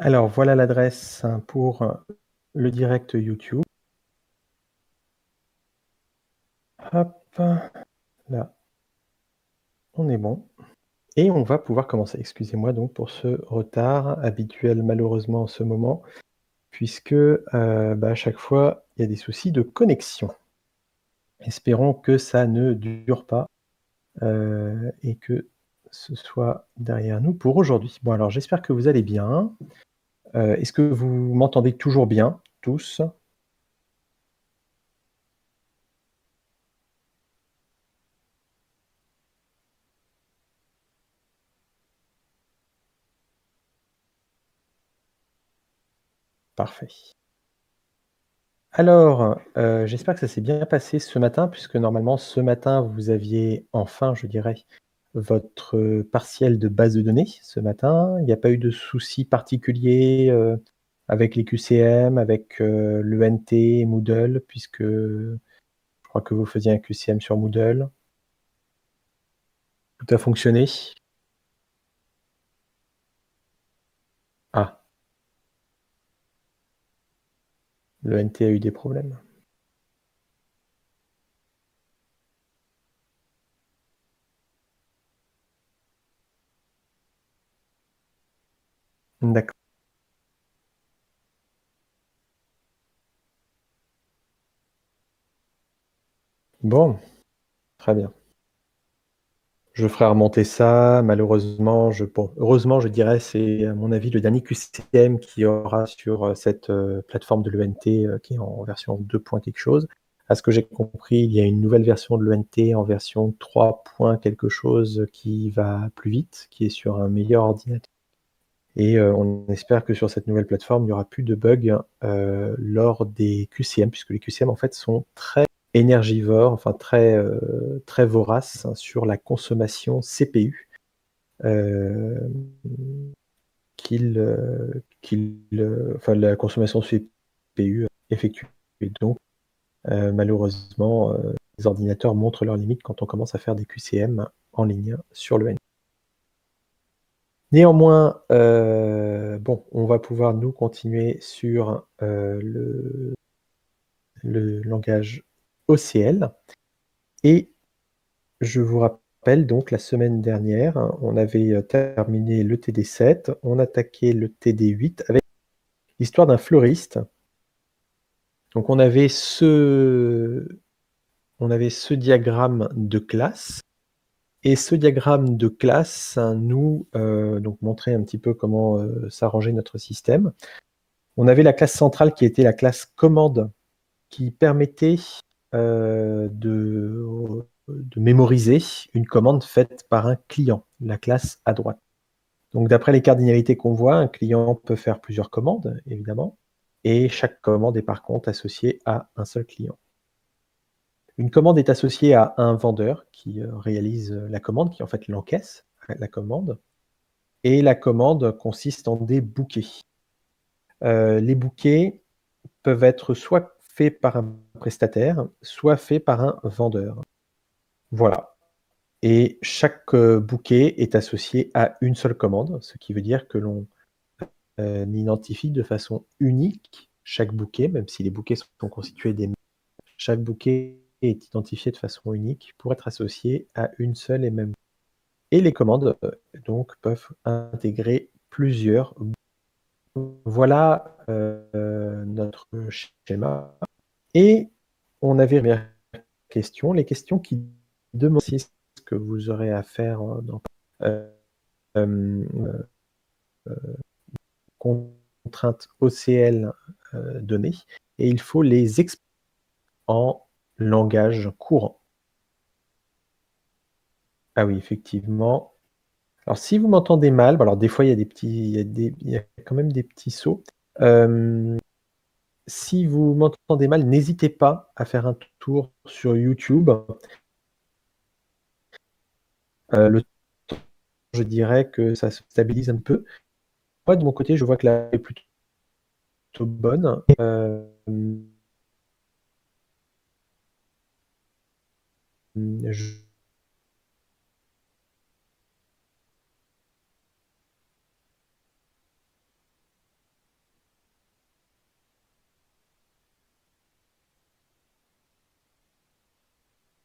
Alors voilà l'adresse pour le direct YouTube. Hop, là, on est bon et on va pouvoir commencer. Excusez-moi donc pour ce retard habituel malheureusement en ce moment puisque, à chaque fois, il y a des soucis de connexion. Espérons que ça ne dure pas, et que ce soit derrière nous pour aujourd'hui. Bon alors j'espère que vous allez bien. Est-ce que vous m'entendez toujours bien tous? Parfait. Alors, j'espère que ça s'est bien passé ce matin, puisque normalement ce matin vous aviez enfin, je dirais, votre, partiel de base de données ce matin. Il n'y a pas eu de soucis particuliers, avec les QCM, avec, l'ENT, Moodle, puisque je crois que vous faisiez un QCM sur Moodle. Tout a fonctionné? Ah, l'ENT a eu des problèmes. D'accord. Bon, très bien. Je ferai remonter ça. Malheureusement, heureusement, je dirais, c'est à mon avis le dernier QCM qu'il y aura sur, cette, plateforme de l'ENT, qui est en version 2 point quelque chose. À ce que j'ai compris, il y a une nouvelle version de l'ENT en version 3 point quelque chose qui va plus vite, qui est sur un meilleur ordinateur et on espère que sur cette nouvelle plateforme, il n'y aura plus de bugs, lors des QCM puisque les QCM, en fait, sont très énergivores, enfin très voraces sur la consommation CPU, hem, enfin la consommation CPU effectuée donc malheureusement, les ordinateurs montrent leurs limites quand on commence à faire des QCM en ligne sur le N. Néanmoins, bon, on va pouvoir nous continuer sur, le langage OCL et je vous rappelle donc la semaine dernière, on avait, terminé le TD7, on attaquait le TD8 avec l'histoire d'un fleuriste. Donc on avait ce diagramme de classe et ce diagramme de classe nous, donc montrait un petit peu comment, s'arrangeait notre système. On avait la classe centrale qui était la classe commande qui permettait, de mémoriser une commande faite par un client, la classe à droite. Donc d'après les cardinalités qu'on voit, un client peut faire plusieurs commandes, évidemment, et chaque commande est par contre associée à un seul client. Une commande est associée à un vendeur qui, réalise, la commande, qui en fait l'encaisse, la commande et la commande consiste en des bouquets. Les bouquets peuvent être soit faits par un prestataire, soit faits par un vendeur. Voilà et chaque, bouquet est associé à une seule commande, ce qui veut dire que l'on, identifie de façon unique chaque bouquet, même si les bouquets sont constitués des chaque bouquet est identifié de façon unique pour être associé à une seule et même et les commandes, donc peuvent intégrer plusieurs. Voilà, notre schéma et on avait une première question, les questions qui demandent si ce que vous aurez à faire, dans hem, contraintes OCL, données et il faut les exprimer en langage courant. Ah oui, effectivement. Alors si vous m'entendez mal, bah, alors des fois il y a quand même des petits sauts. Hem, Si vous m'entendez mal, n'hésitez pas à faire un tour sur YouTube. Le temps, je dirais que ça se stabilise un peu. Moi de mon côté, je vois que la est plutôt bonne. Je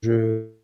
Je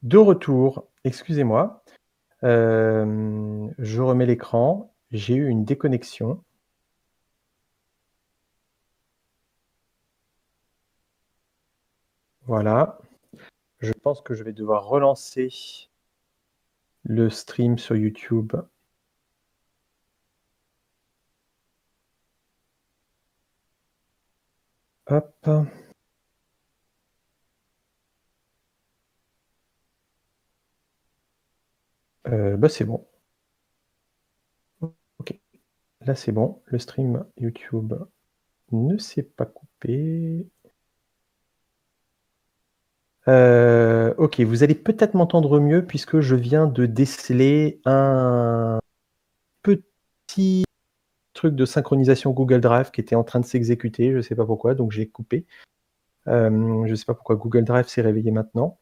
de retour, excusez-moi, je remets l'écran. J'ai eu une déconnexion. Voilà. Je pense que je vais devoir relancer le stream sur YouTube. Hop. Bah, c'est bon. OK. Là, c'est bon. Le stream YouTube ne s'est pas coupé. OK, vous allez peut-être m'entendre mieux puisque je viens de déceler un petit truc de synchronisation Google Drive qui était en train de s'exécuter, je sais pas pourquoi, donc j'ai coupé. Je sais pas pourquoi Google Drive s'est réveillé maintenant.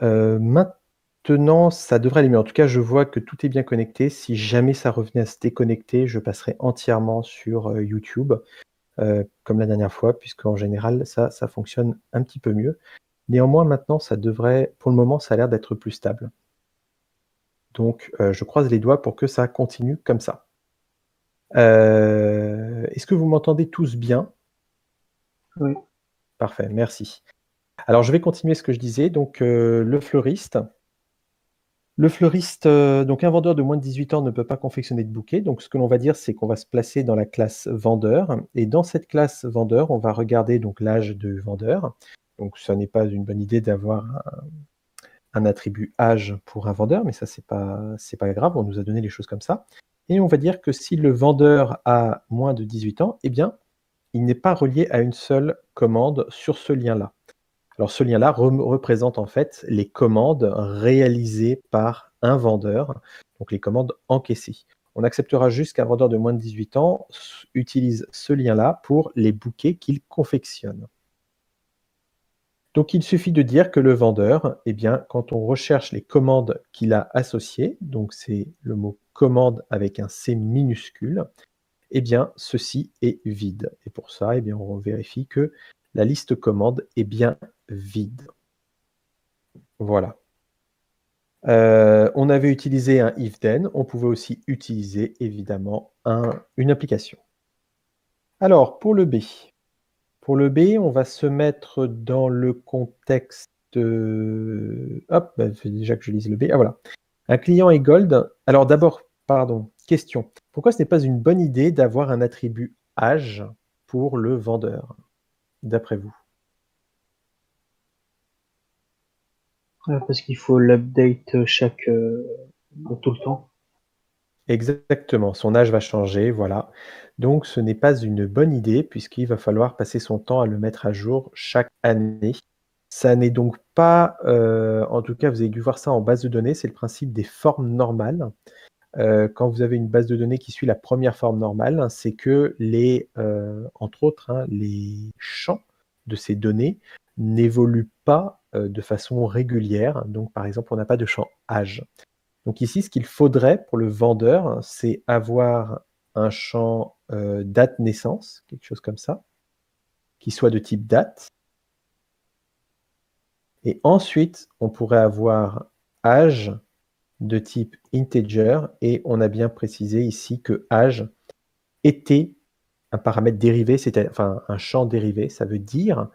Maintenant, ça devrait aller mieux. En tout cas, je vois que tout est bien connecté. Si jamais ça revenait à se déconnecter, je passerai entièrement sur, YouTube, comme la dernière fois, puisqu'en général, ça fonctionne un petit peu mieux. Néanmoins, maintenant, ça devrait pour le moment, ça a l'air d'être plus stable. Donc, je croise les doigts pour que ça continue comme ça. Est-ce que vous m'entendez tous bien? Oui. Parfait, merci. Alors je vais continuer ce que je disais, donc le fleuriste. Le fleuriste, donc un vendeur de moins de 18 ans ne peut pas confectionner de bouquet. Donc ce que l'on va dire, c'est qu'on va se placer dans la classe vendeur et dans cette classe vendeur, on va regarder donc l'âge du vendeur. Donc ça n'est pas une bonne idée d'avoir un attribut âge pour un vendeur, mais ça c'est pas grave, on nous a donné les choses comme ça et on va dire que si le vendeur a moins de 18 ans, eh bien, il n'est pas relié à une seule commande sur ce lien-là. Alors ce lien-là représente en fait les commandes réalisées par un vendeur, donc les commandes encaissées. On acceptera juste qu'un vendeur de moins de 18 ans utilise ce lien-là pour les bouquets qu'il confectionne. Donc il suffit de dire que le vendeur, eh bien, quand on recherche les commandes qu'il a associées, donc c'est le mot commande avec un C minuscule, eh bien, ceci est vide. Et pour ça, eh bien, on vérifie que la liste commande est bien vide. Voilà. On avait utilisé un if then, on pouvait aussi utiliser évidemment une application. Alors pour le B. Pour le B, on va se mettre dans le contexte, hop, bah, il faut déjà que je lise le B. Ah voilà. Un client est gold. Alors d'abord, pardon, question. Pourquoi ce n'est pas une bonne idée d'avoir un attribut âge pour le vendeur, d'après vous? Parce qu'il faut l'update tout le temps. Exactement, son âge va changer, voilà. Donc ce n'est pas une bonne idée puisqu'il va falloir passer son temps à le mettre à jour chaque année. Ça n'est donc pas, en tout cas vous avez dû voir ça en base de données, c'est le principe des formes normales. Quand vous avez une base de données qui suit la première forme normale, c'est que entre autres, hein, les champs de ces données n'évoluent pas, de façon régulière. Donc par exemple, on n'a pas de champ âge. Donc ici, ce qu'il faudrait pour le vendeur, c'est avoir un champ, date naissance, quelque chose comme ça, qui soit de type date et ensuite on pourrait avoir âge de type integer et on a bien précisé ici que âge était un paramètre dérivé, enfin un champ dérivé, ça veut dire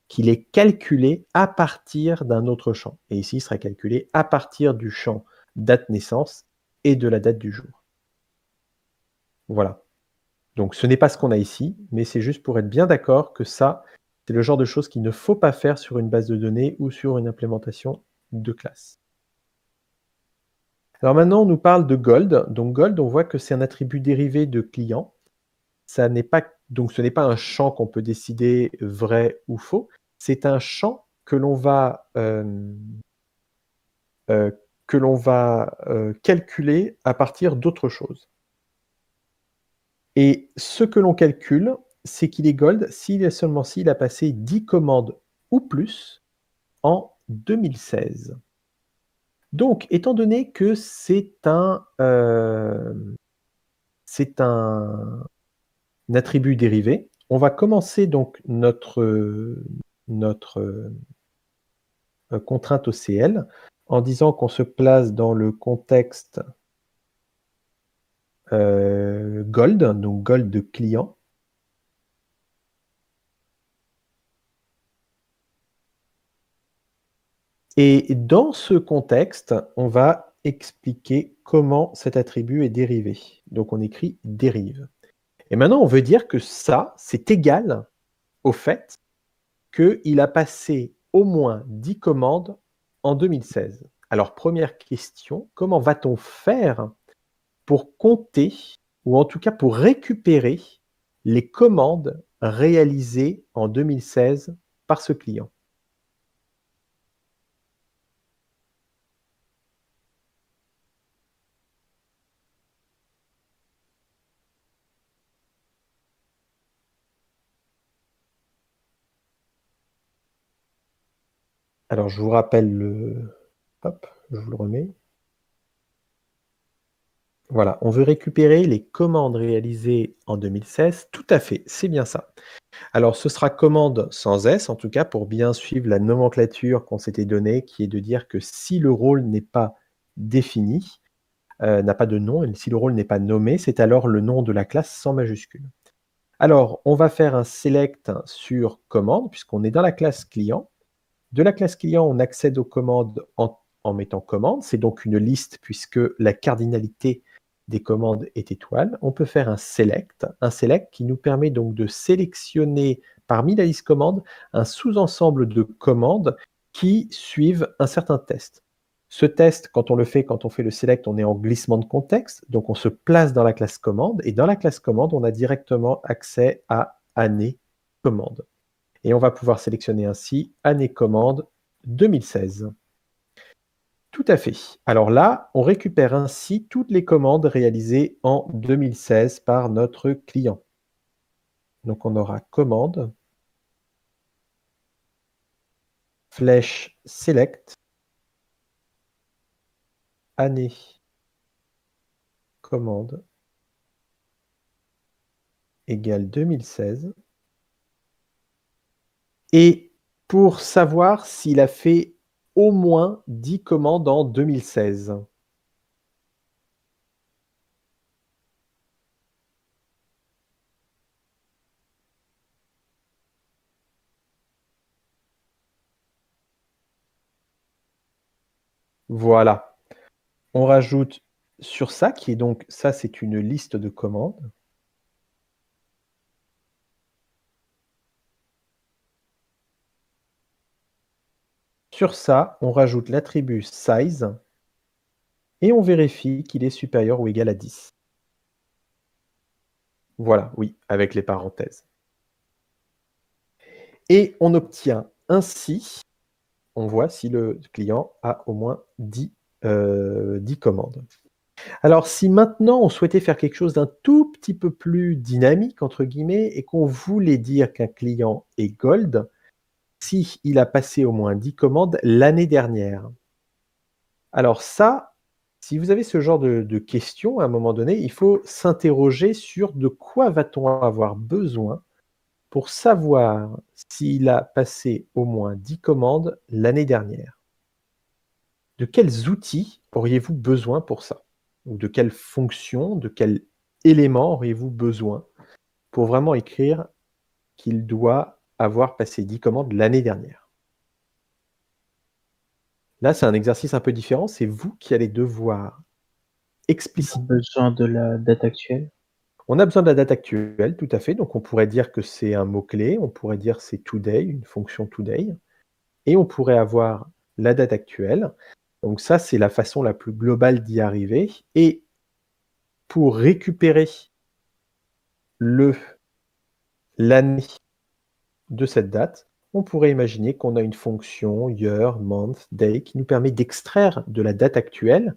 qu'il est calculé à partir d'un autre champ. Et ici, il sera calculé à partir du champ date naissance et de la date du jour. Voilà. Donc ce n'est pas ce qu'on a ici, mais c'est juste pour être bien d'accord que ça, c'est le genre de choses qu'il ne faut pas faire sur une base de données ou sur une implémentation de classe. Alors maintenant, on nous parle de gold. Donc gold, on voit que c'est un attribut dérivé de client. Donc ce n'est pas un champ qu'on peut décider vrai ou faux. C'est un champ que l'on va, calculer à partir d'autre chose. Et ce que l'on calcule, c'est qu'il est gold s'il et seulement s'il a passé 10 commandes ou plus en 2016. Donc, étant donné que c'est un attribut dérivé, on va commencer donc notre contrainte OCL en disant qu'on se place dans le contexte gold, donc gold de client. Et dans ce contexte, on va expliquer comment cet attribut est dérivé. Donc on écrit dérive. Et maintenant, on veut dire que ça, c'est égal au fait qu'il a passé au moins 10 commandes en 2016. Alors, première question, comment va-t-on faire pour compter, ou en tout cas pour récupérer les commandes réalisées en 2016 par ce client? Alors, je vous rappelle hop, je vous le remets. Voilà, on veut récupérer les commandes réalisées en 2016. Tout à fait, c'est bien ça. Alors, ce sera commande sans S, en tout cas, pour bien suivre la nomenclature qu'on s'était donnée, qui est de dire que si le rôle n'est pas défini, n'a pas de nom, et si le rôle n'est pas nommé, c'est alors le nom de la classe sans majuscule. Alors, on va faire un select sur commande, puisqu'on est dans la classe client. De la classe client, on accède aux commandes en mettant commande. C'est donc une liste, puisque la cardinalité des commandes est étoile. On peut faire un select qui nous permet donc de sélectionner parmi la liste commande un sous-ensemble de commandes qui suivent un certain test. Ce test, quand on fait le select, on est en glissement de contexte, donc on se place dans la classe commande, et dans la classe commande, on a directement accès à année commande. Et on va pouvoir sélectionner ainsi année commande 2016. Tout à fait. Alors là, on récupère ainsi toutes les commandes réalisées en 2016 par notre client. Donc on aura commande, flèche select, année commande égale 2016. Et pour savoir s'il a fait au moins 10 commandes en 2016. Voilà. On rajoute sur ça, qui est donc, ça c'est une liste de commandes. Sur ça, on rajoute l'attribut size et on vérifie qu'il est supérieur ou égal à 10. Voilà, oui, avec les parenthèses. Et on obtient ainsi, on voit si le client a au moins 10 commandes. Alors si maintenant on souhaitait faire quelque chose d'un tout petit peu plus «dynamique» entre guillemets et qu'on voulait dire qu'un client est gold, si il a passé au moins 10 commandes l'année dernière. Alors ça, si vous avez ce genre de questions à un moment donné, il faut s'interroger sur de quoi va-t-on avoir besoin pour savoir s'il a passé au moins 10 commandes l'année dernière. De quels outils auriez-vous besoin pour ça? Ou de quelles fonctions, de quels éléments auriez-vous besoin pour vraiment écrire qu'il doit avoir passé 10 commandes l'année dernière? Là, c'est un exercice un peu différent, c'est vous qui allez devoir On a expliciter. besoin de la date actuelle. On a besoin de la date actuelle, tout à fait, donc on pourrait dire que c'est un mot-clé, on pourrait dire c'est today, une fonction today, et on pourrait avoir la date actuelle. Donc ça, c'est la façon la plus globale d'y arriver. Et pour récupérer l'année de cette date, on pourrait imaginer qu'on a une fonction year, month, day qui nous permet d'extraire de la date actuelle,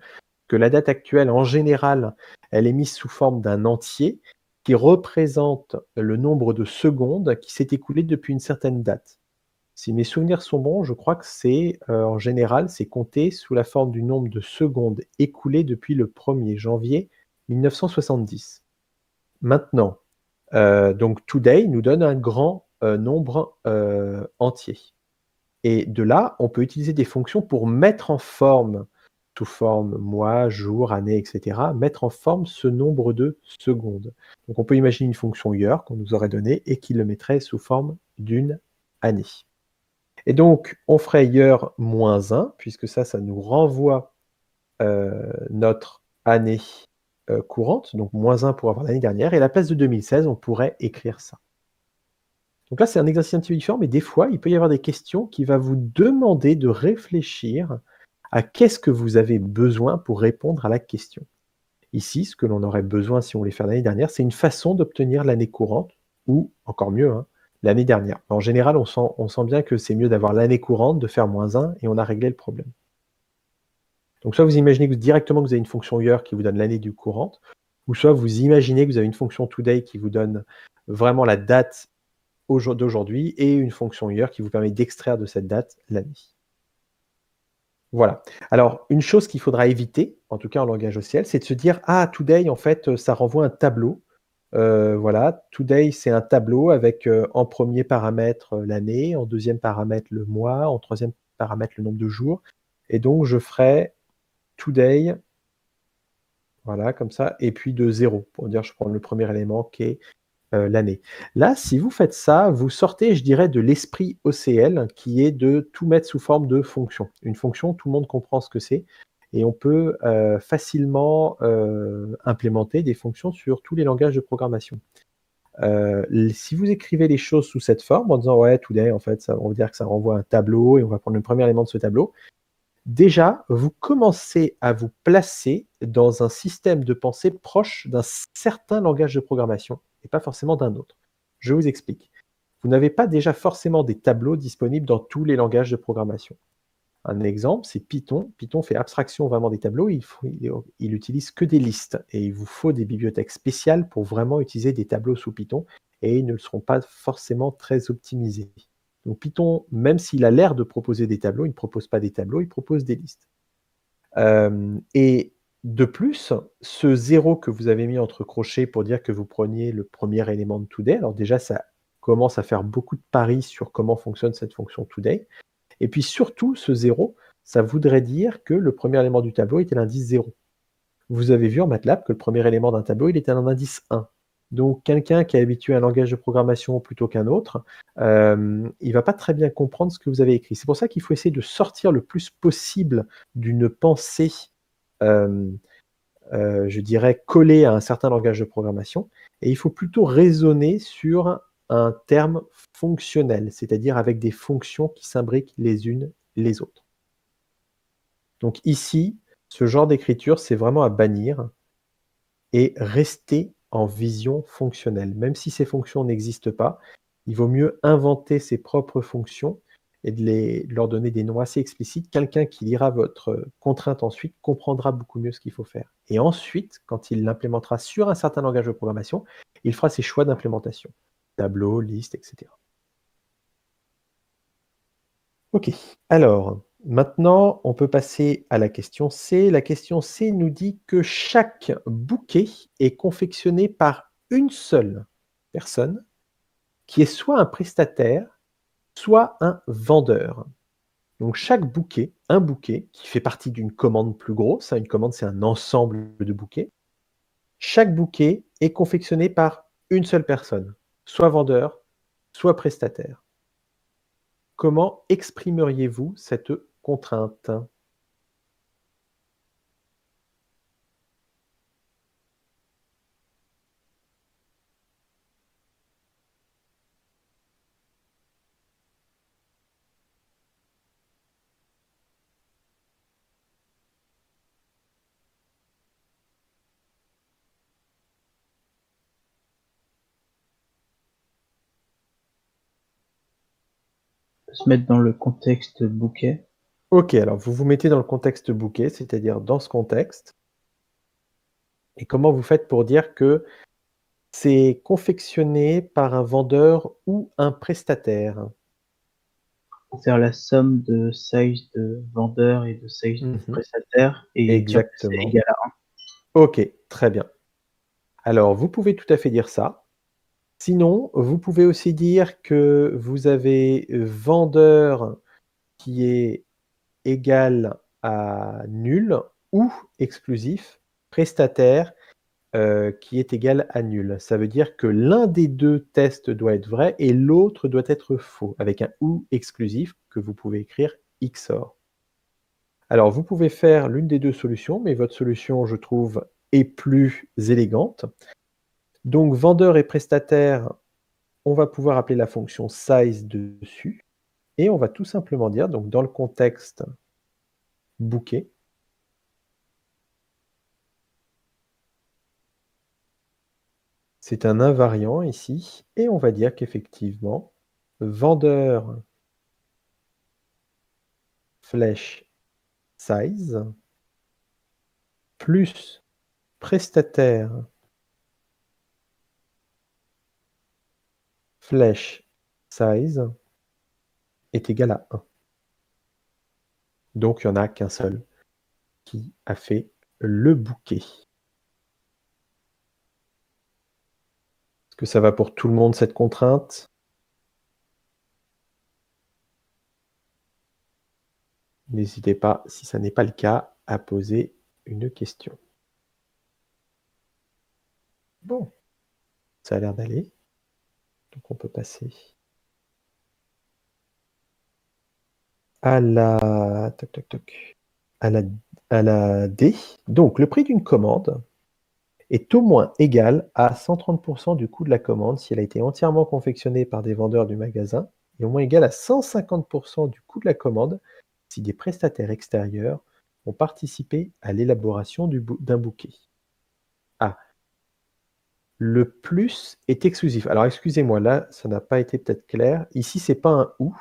que la date actuelle, en général, elle est mise sous forme d'un entier qui représente le nombre de secondes qui s'est écoulé depuis une certaine date. Si mes souvenirs sont bons, je crois que c'est, en général, c'est compté sous la forme du nombre de secondes écoulées depuis le 1er janvier 1970. Maintenant, donc today nous donne un grand, nombre, entier et de là, on peut utiliser des fonctions pour mettre en forme, sous forme mois, jour, année et cetera, mettre en forme ce nombre de secondes. Donc on peut imaginer une fonction year qu'on nous aurait donnée et qui le mettrait sous forme d'une année. Et donc, on ferait year -1, puisque ça nous renvoie notre année courante, donc -1 pour avoir l'année dernière, et à la place de 2016, on pourrait écrire ça. Donc là, c'est un exercice un petit peu différent, mais des fois, il peut y avoir des questions qui vont vous demander de réfléchir à qu'est-ce que vous avez besoin pour répondre à la question. Ici, ce que l'on aurait besoin si on voulait faire l'année dernière, c'est une façon d'obtenir l'année courante, ou encore mieux, hein, l'année dernière. En général, on sent bien que c'est mieux d'avoir l'année courante, de faire -1 et on a réglé le problème. Donc soit vous imaginez que directement que vous avez une fonction year qui vous donne l'année du courante, ou soit vous imaginez que vous avez une fonction today qui vous donne vraiment la date d'aujourd'hui et une fonction year qui vous permet d'extraire de cette date l'année. Voilà. Alors, une chose qu'il faudra éviter, en tout cas en langage OCL, c'est de se dire: «Ah, today, en fait, ça renvoie un tableau». Voilà, today, c'est un tableau avec, en premier paramètre, l'année, en deuxième paramètre, le mois, en troisième paramètre, le nombre de jours et donc je ferai today, voilà, comme ça et puis de 0 pour dire je prends le premier élément qui est, l'année. Là, si vous faites ça, vous sortez, je dirais, de l'esprit OCL qui est de tout mettre sous forme de fonction. Une fonction, tout le monde comprend ce que c'est et on peut, facilement, implémenter des fonctions sur tous les langages de programmation. Si vous écrivez les choses sous cette forme en disant: «Ouais, today, en fait, ça on va dire que ça renvoie à un tableau et on va prendre le premier élément de ce tableau». Déjà, vous commencez à vous placer dans un système de pensée proche d'un certain langage de programmation et pas forcément d'un autre. Je vous explique. vous n'avez pas déjà forcément des tableaux disponibles dans tous les langages de programmation. Un exemple, c'est Python. Python fait abstraction vraiment des tableaux, il utilise que des listes et il vous faut des bibliothèques spéciales pour vraiment utiliser des tableaux sous Python et ils ne seront pas forcément très optimisés. Donc Python, même s'il a l'air de proposer des tableaux, il ne propose pas des tableaux, il propose des listes. Et de plus, ce 0 que vous avez mis entre crochets pour dire que vous preniez le premier élément de today, alors déjà ça commence à faire beaucoup de paris sur comment fonctionne cette fonction today. Et puis surtout, ce 0, ça voudrait dire que le premier élément du tableau était l'indice 0. Vous avez vu en MATLAB que le premier élément d'un tableau, il était un indice 1. Donc quelqu'un qui est habitué à un langage de programmation plutôt qu'un autre, il ne va pas très bien comprendre ce que vous avez écrit. C'est pour ça qu'il faut essayer de sortir le plus possible d'une pensée, je dirais, collée à un certain langage de programmation, et il faut plutôt raisonner sur un terme fonctionnel, c'est-à-dire avec des fonctions qui s'imbriquent les unes les autres. Donc ici, ce genre d'écriture, c'est vraiment à bannir et rester en vision fonctionnelle. Même si ces fonctions n'existent pas, il vaut mieux inventer ses propres fonctions et de leur donner des noms assez explicites. Quelqu'un qui lira votre contrainte ensuite comprendra beaucoup mieux ce qu'il faut faire. Et ensuite, quand il l'implémentera sur un certain langage de programmation, il fera ses choix d'implémentation. Tableau, liste, etc. Ok, alors maintenant on peut passer à la question C. La question C nous dit que chaque bouquet est confectionné par une seule personne qui est soit un prestataire, soit un vendeur. Donc chaque bouquet, un bouquet qui fait partie d'une commande plus grosse, une commande c'est un ensemble de bouquets, chaque bouquet est confectionné par une seule personne, soit vendeur, soit prestataire. Comment exprimeriez-vous cette contrainte ? Se mettre dans le contexte bouquet. Ok, alors vous vous mettez dans le contexte bouquet, c'est-à-dire dans ce contexte. Et comment vous faites pour dire que c'est confectionné par un vendeur ou un prestataire? Faire la somme de size de vendeur et de size de Mhm, prestataire et dire que c'est exactement. égal à 1. Ok, très bien. Alors, vous pouvez tout à fait dire ça. Sinon, vous pouvez aussi dire que vous avez vendeur qui est égal à nul ou exclusif, prestataire qui est égal à nul. Ça veut dire que l'un des deux tests doit être vrai et l'autre doit être faux, avec un ou exclusif que vous pouvez écrire XOR. Alors, vous pouvez faire l'une des deux solutions, mais votre solution, je trouve, est plus élégante. Donc, vendeur et prestataire, on va pouvoir appeler la fonction size dessus, et on va tout simplement dire, donc dans le contexte bouquet, c'est un invariant ici, et on va dire qu'effectivement, vendeur flèche size plus prestataire flèche size est égal à 1. Donc il n'y en a qu'un seul qui a fait le bouquet. Est-ce que ça va pour tout le monde cette contrainte? N'hésitez pas, si ça n'est pas le cas, à poser une question. Bon, ça a l'air d'aller. Donc on peut passer à la, toc, toc, toc, à la D. Donc le prix d'une commande est au moins égal à 130% du coût de la commande si elle a été entièrement confectionnée par des vendeurs du magasin et au moins égal à 150% du coût de la commande si des prestataires extérieurs ont participé à l'élaboration d'un bouquet. Ah, Le plus est exclusif. Alors excusez-moi, là, ça n'a pas été peut-être clair. Ici, c'est pas un ou.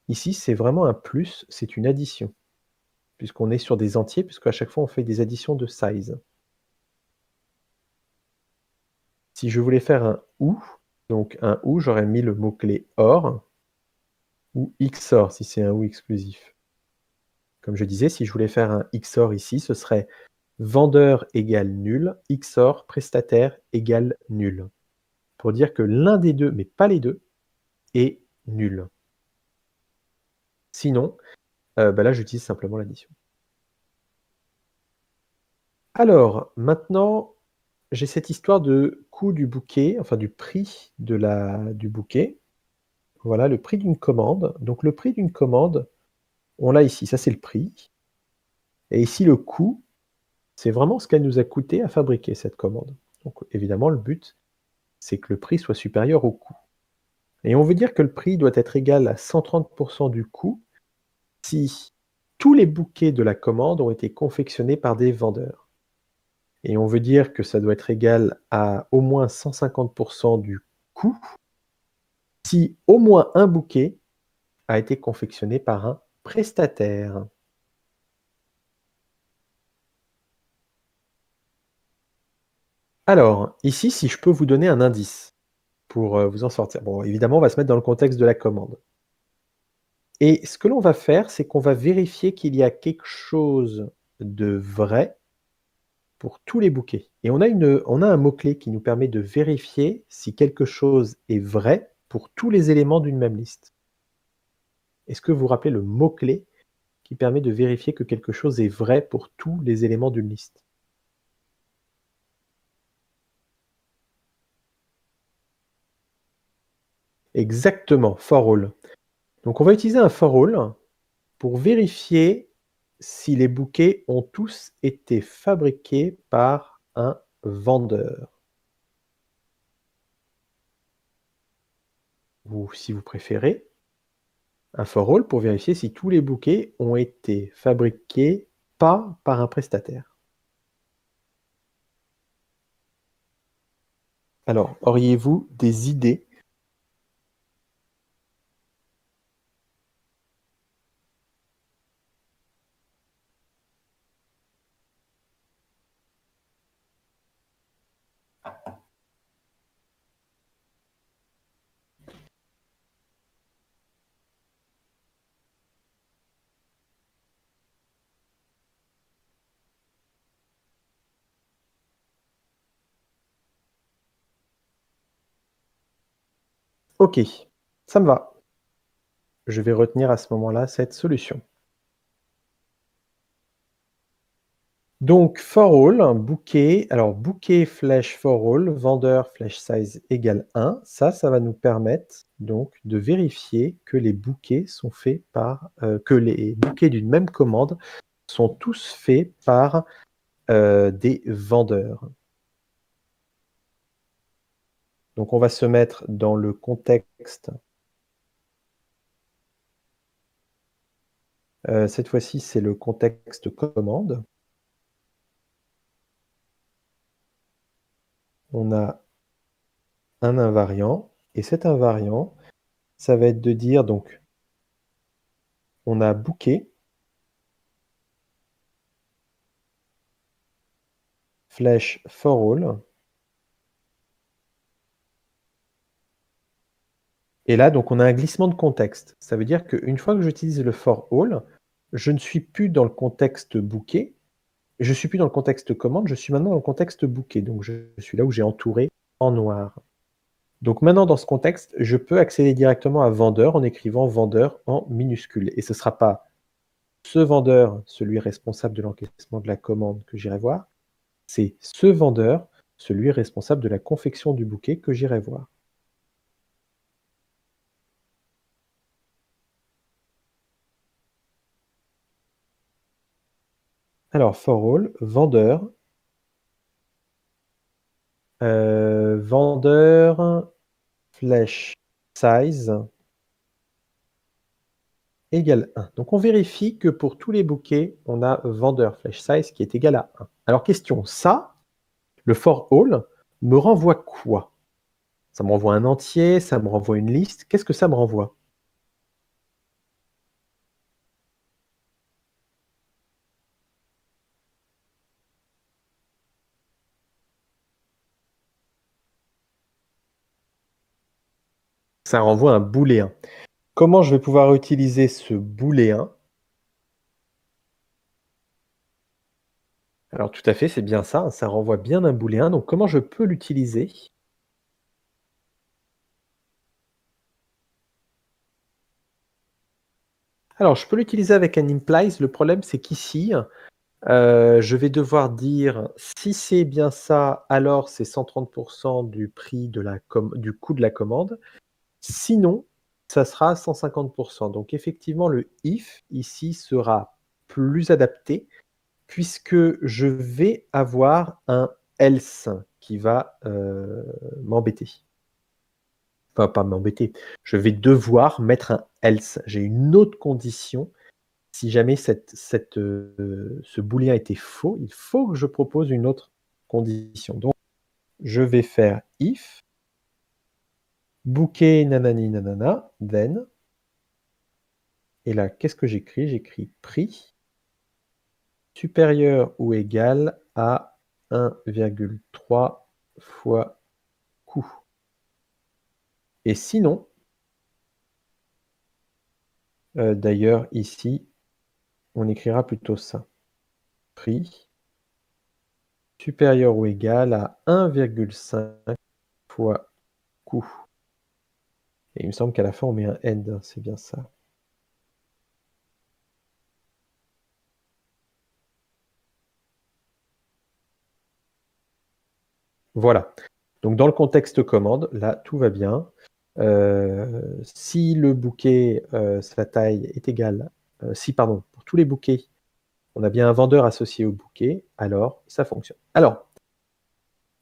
Ici, c'est vraiment un plus, c'est une addition. Puisqu'on est sur des entiers, puisqu'à chaque fois, on fait des additions de size. Si je voulais faire un ou, donc un ou, j'aurais mis le mot-clé OR, ou XOR, si c'est un ou exclusif. Comme je disais, si je voulais faire un XOR ici, ce serait vendeur égale nul, XOR prestataire égale nul. Pour dire que l'un des deux, mais pas les deux, est nul. Sinon, là, j'utilise simplement l'addition. Alors, maintenant, j'ai cette histoire de coût du bouquet, enfin du prix du bouquet. Voilà, le prix d'une commande. Donc le prix d'une commande, on l'a ici, ça c'est le prix. Et ici, le coût, c'est vraiment ce qu'elle nous a coûté à fabriquer cette commande. Donc évidemment, le but, c'est que le prix soit supérieur au coût. Et on veut dire que le prix doit être égal à 130% du coût si tous les bouquets de la commande ont été confectionnés par des vendeurs. Et on veut dire que ça doit être égal à au moins 150% du coût si au moins un bouquet a été confectionné par un prestataire. Alors, ici, si je peux vous donner un indice pour vous en sortir. Bon, évidemment, on va se mettre dans le contexte de la commande. Et ce que l'on va faire, c'est qu'on va vérifier qu'il y a quelque chose de vrai pour tous les bouquets. Et on a un mot-clé qui nous permet de vérifier si quelque chose est vrai pour tous les éléments d'une même liste. Est-ce que vous vous rappelez le mot-clé qui permet de vérifier que quelque chose est vrai pour tous les éléments d'une liste? Exactement, for all. Donc on va utiliser un for all pour vérifier si les bouquets ont tous été fabriqués par un vendeur. Ou si vous préférez, un for all pour vérifier si tous les bouquets ont été fabriqués pas par un prestataire. Alors, auriez-vous des idées? Ok, ça me va. Je vais retenir à ce moment-là cette solution. Donc, for all, un bouquet. Alors, bouquet flèche for all, vendeur flèche size égale 1. Ça va nous permettre donc de vérifier que les bouquets sont faits par, que les bouquets d'une même commande sont tous faits par des vendeurs. Donc, on va se mettre dans le contexte. Cette fois-ci, c'est le contexte commande. On a un invariant, et cet invariant, ça va être de dire, donc, on a bouquet flèche for all. Et là, donc, on a un glissement de contexte. Ça veut dire qu'une fois que j'utilise le for all, je ne suis plus dans le contexte bouquet, je ne suis plus dans le contexte commande, je suis maintenant dans le contexte bouquet. Donc, je suis là où j'ai entouré en noir. Donc maintenant, dans ce contexte, je peux accéder directement à vendeur en écrivant vendeur en minuscule. Et ce ne sera pas ce vendeur, celui responsable de l'encaissement de la commande que j'irai voir, c'est ce vendeur, celui responsable de la confection du bouquet que j'irai voir. Alors, for all, vendeur, vendeur flèche size égale 1. Donc on vérifie que pour tous les bouquets, on a vendeur flèche size qui est égal à 1. Alors question, ça, le for all, me renvoie quoi? Ça me renvoie un entier, ça me renvoie une liste. Qu'est-ce que ça me renvoie? Ça renvoie un booléen. Comment je vais pouvoir utiliser ce booléen? Alors tout à fait, c'est bien ça, ça renvoie bien un booléen. Donc comment je peux l'utiliser? Alors je peux l'utiliser avec un implies. Le problème, c'est qu'ici, je vais devoir dire si c'est bien ça, alors c'est 130 du prix de la du coût de la commande. Sinon, ça sera 150. Donc effectivement, le if ici sera plus adapté puisque je vais avoir un else qui va m'embêter. Enfin, pas m'embêter. Je vais devoir mettre un else. J'ai une autre condition. Si jamais ce booléen était faux, il faut que je propose une autre condition. Donc, je vais faire if bouquet nanani nanana, then. Et là, qu'est-ce que j'écris? J'écris prix supérieur ou égal à 1,3 fois coût. Et sinon, d'ailleurs, ici, on écrira plutôt ça. Prix supérieur ou égal à 1,5 fois coût. Et il me semble qu'à la fin, on met un end, c'est bien ça. Voilà. Donc dans le contexte commande, là, tout va bien. Si le bouquet, sa taille est égale, si, pardon, pour tous les bouquets, on a bien un vendeur associé au bouquet, alors ça fonctionne. Alors,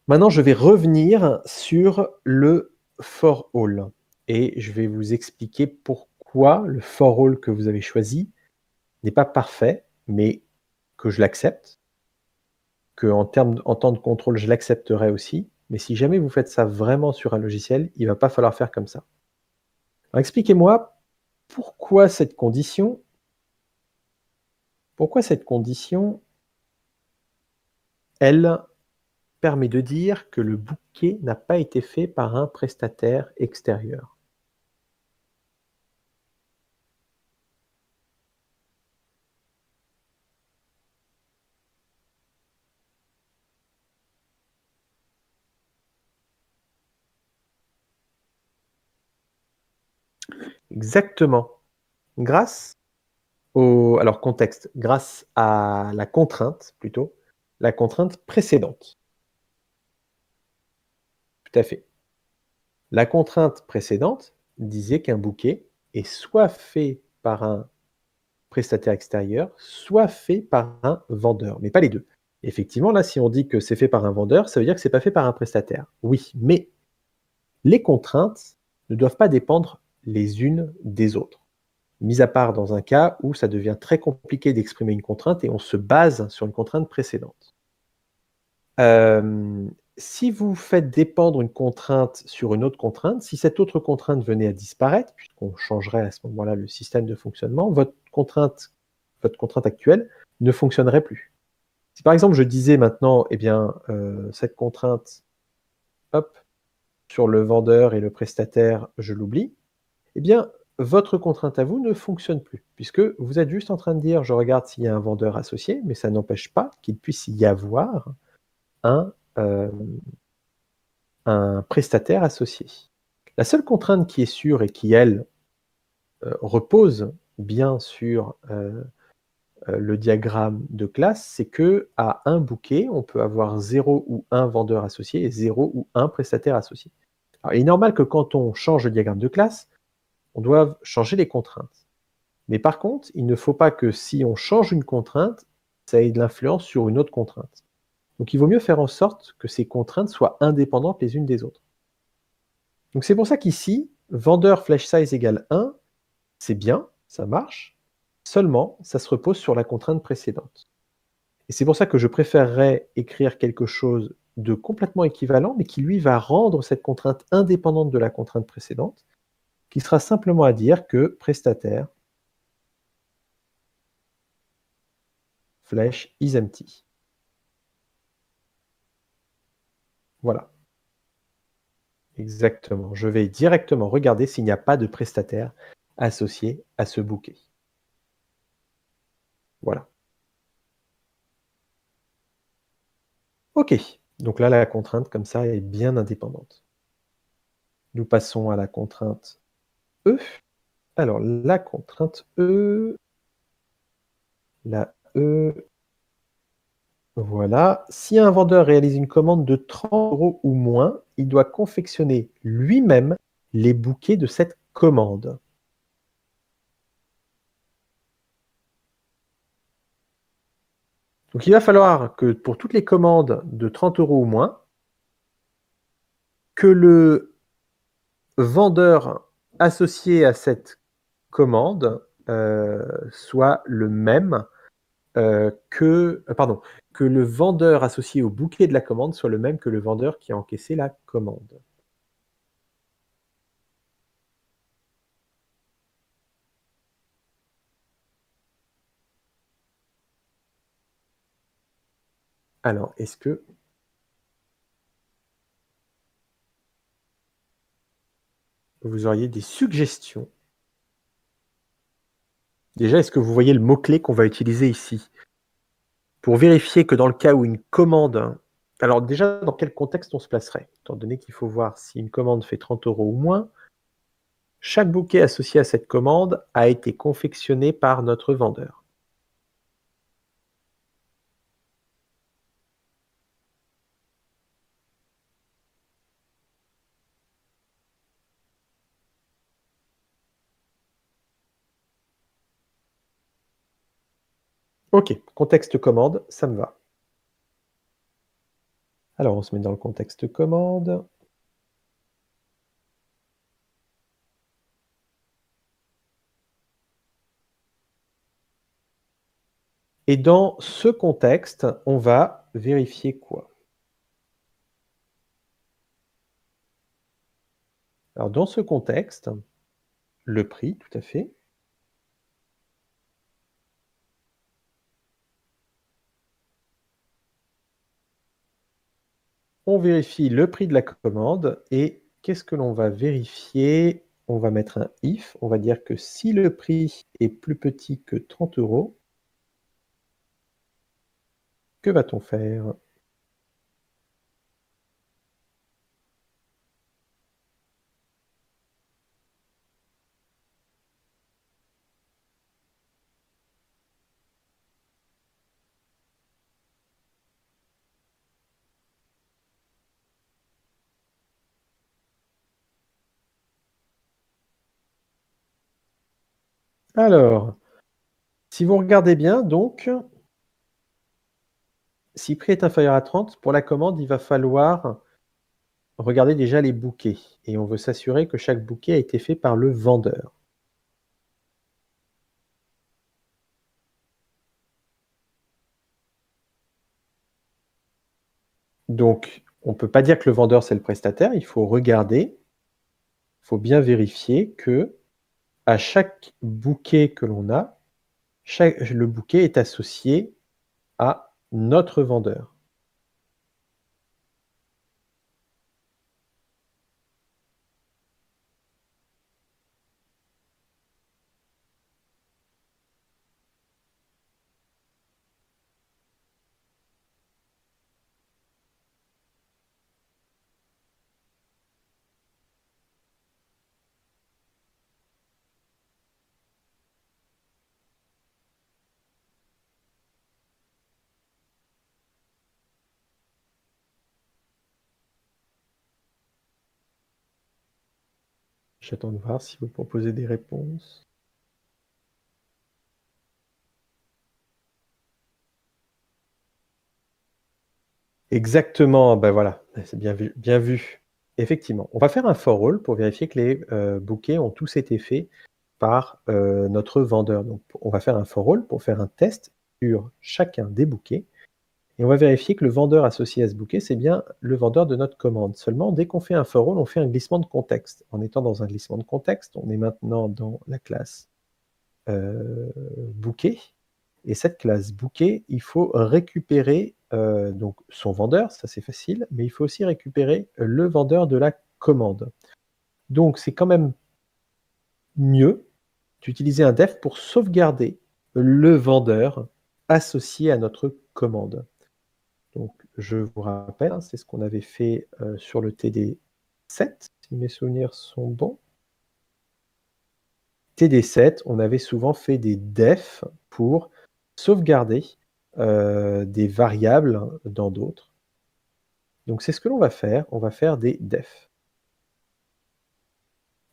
maintenant, je vais revenir sur le for all et je vais vous expliquer pourquoi le for all que vous avez choisi n'est pas parfait, mais que je l'accepte, qu'en en temps de contrôle, je l'accepterai aussi. Mais si jamais vous faites ça vraiment sur un logiciel, il ne va pas falloir faire comme ça. Alors expliquez-moi pourquoi cette condition, elle permet de dire que le bouquet n'a pas été fait par un prestataire extérieur. Exactement. Grâce alors contexte, grâce à la contrainte plutôt, la contrainte précédente. Tout à fait. La contrainte précédente disait qu'un bouquet est soit fait par un prestataire extérieur, soit fait par un vendeur, mais pas les deux. Effectivement, là, si on dit que c'est fait par un vendeur, ça veut dire que c'est pas fait par un prestataire. Oui, mais les contraintes ne doivent pas dépendre les unes des autres. Mis à part dans un cas où ça devient très compliqué d'exprimer une contrainte et on se base sur une contrainte précédente. Si vous faites dépendre une contrainte sur une autre contrainte, si cette autre contrainte venait à disparaître, puisqu'on changerait à ce moment-là le système de fonctionnement, votre contrainte actuelle ne fonctionnerait plus. Si par exemple je disais maintenant, eh bien, cette contrainte, hop, sur le vendeur et le prestataire, je l'oublie, eh bien, votre contrainte à vous ne fonctionne plus, puisque vous êtes juste en train de dire, je regarde s'il y a un vendeur associé, mais ça n'empêche pas qu'il puisse y avoir un, un prestataire associé. La seule contrainte qui est sûre et qui, elle, repose bien sur le diagramme de classe, c'est que à un bouquet, on peut avoir 0 ou 1 vendeur associé et 0 ou 1 prestataire associé. Alors, il est normal que quand on change le diagramme de classe, on doive changer les contraintes. Mais par contre, il ne faut pas que si on change une contrainte, ça ait de l'influence sur une autre contrainte. Donc il vaut mieux faire en sorte que ces contraintes soient indépendantes les unes des autres. Donc c'est pour ça qu'ici, vendeur flash size égale 1, c'est bien, ça marche, seulement ça se repose sur la contrainte précédente. Et c'est pour ça que je préférerais écrire quelque chose de complètement équivalent, mais qui lui va rendre cette contrainte indépendante de la contrainte précédente, qui sera simplement à dire que prestataire flèche is empty. Voilà. Exactement. Je vais directement regarder s'il n'y a pas de prestataire associé à ce bouquet. Voilà. OK. Donc là, la contrainte, comme ça, est bien indépendante. Nous passons à la contrainte E. Alors, la contrainte E, la E, voilà. Si un vendeur réalise une commande de 30 € ou moins, il doit confectionner lui-même les bouquets de cette commande. Donc il va falloir que pour toutes les commandes de 30 € ou moins, que le vendeur associé à cette commande soit le même que le vendeur associé au bouquet de la commande soit le même que le vendeur qui a encaissé la commande. Alors, est-ce que vous auriez des suggestions? Déjà, est-ce que vous voyez le mot-clé qu'on va utiliser ici? Pour vérifier que dans le cas où une commande... Alors déjà, dans quel contexte on se placerait? Étant donné qu'il faut voir si une commande fait 30 € ou moins, chaque bouquet associé à cette commande a été confectionné par notre vendeur. OK, contexte commande, ça me va. Alors on se met dans le contexte commande. Et dans ce contexte, on va vérifier quoi? Alors dans ce contexte, le prix, tout à fait. On vérifie le prix de la commande et qu'est-ce que l'on va vérifier? On va mettre un if, on va dire que si le prix est plus petit que 30 €, que va-t-on faire? Alors, si vous regardez bien donc, si prix est inférieur à 30, pour la commande, il va falloir regarder déjà les bouquets et on veut s'assurer que chaque bouquet a été fait par le vendeur. Donc, on ne peut pas dire que le vendeur, c'est le prestataire, il faut regarder, il faut bien vérifier que à chaque bouquet que l'on a, le bouquet est associé à notre vendeur. J'attends de voir si vous proposez des réponses. Exactement, ben voilà, c'est bien vu, bien vu. Effectivement. On va faire un for all pour vérifier que les, bouquets ont tous été faits par, notre vendeur. Donc on va faire un for all pour faire un test sur chacun des bouquets Et on va vérifier que le vendeur associé à ce bouquet, c'est bien le vendeur de notre commande. Seulement, dès qu'on fait un for all, on fait un glissement de contexte. En étant dans un glissement de contexte, on est maintenant dans la classe bouquet. Et cette classe bouquet, il faut récupérer donc son vendeur, ça c'est facile, mais il faut aussi récupérer le vendeur de la commande. Donc c'est quand même mieux d'utiliser un def pour sauvegarder le vendeur associé à notre commande. Donc je vous rappelle, hein, c'est ce qu'on avait fait sur le TD7, si mes souvenirs sont bons. TD7, on avait souvent fait des defs pour sauvegarder des variables dans d'autres. Donc c'est ce que l'on va faire, on va faire des defs.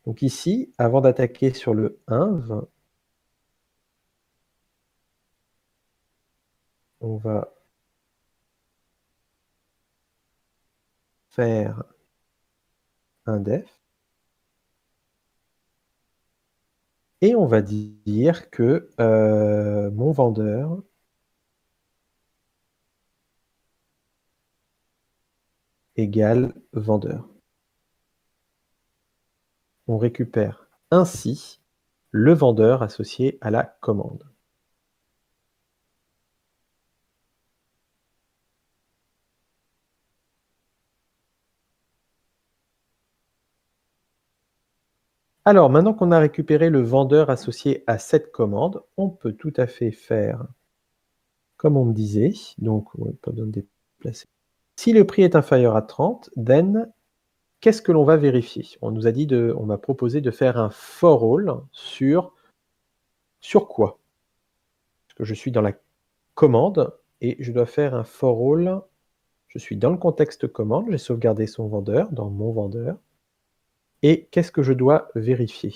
Donc ici, avant d'attaquer sur le inv, on va faire un def et on va dire que mon vendeur égale vendeur. On récupère ainsi le vendeur associé à la commande. Alors, maintenant qu'on a récupéré le vendeur associé à cette commande, on peut tout à fait faire comme on me disait. Donc, pas besoin de déplacer. Si le prix est inférieur à 30, then, qu'est-ce que l'on va vérifier? On nous a dit on m'a proposé de faire un for all sur quoi? Parce que je suis dans la commande et je dois faire un for all. Je suis dans le contexte commande, j'ai sauvegardé son vendeur dans mon vendeur. Et qu'est-ce que je dois vérifier?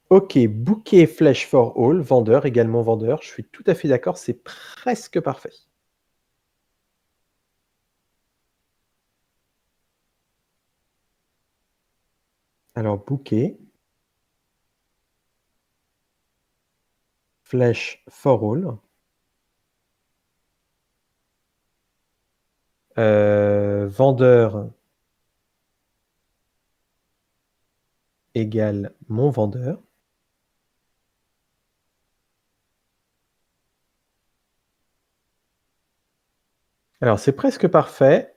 OK, bouquet flèche for all, vendeur également vendeur. Je suis tout à fait d'accord, c'est presque parfait. Alors bouquet flèche for all. Vendeur égale mon vendeur. Alors c'est presque parfait,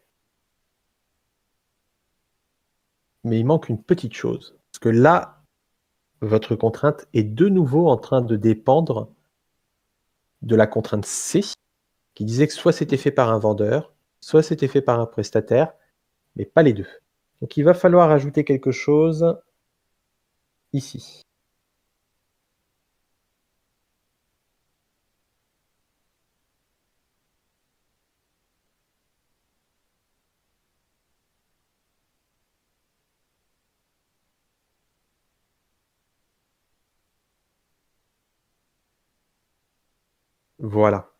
mais il manque une petite chose. Parce que là, votre contrainte est de nouveau en train de dépendre de la contrainte C, qui disait que soit c'était fait par un vendeur, soit c'était fait par un prestataire, mais pas les deux. Donc il va falloir ajouter quelque chose ici. Voilà.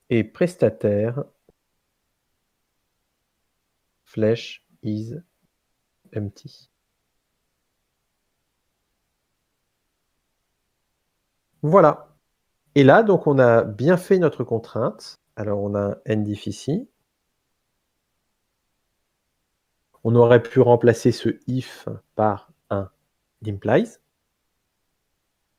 Et prestataire, flèche is empty. Voilà. Et là, donc, on a bien fait notre contrainte. Alors, on a un endif ici. On aurait pu remplacer ce if par un implies,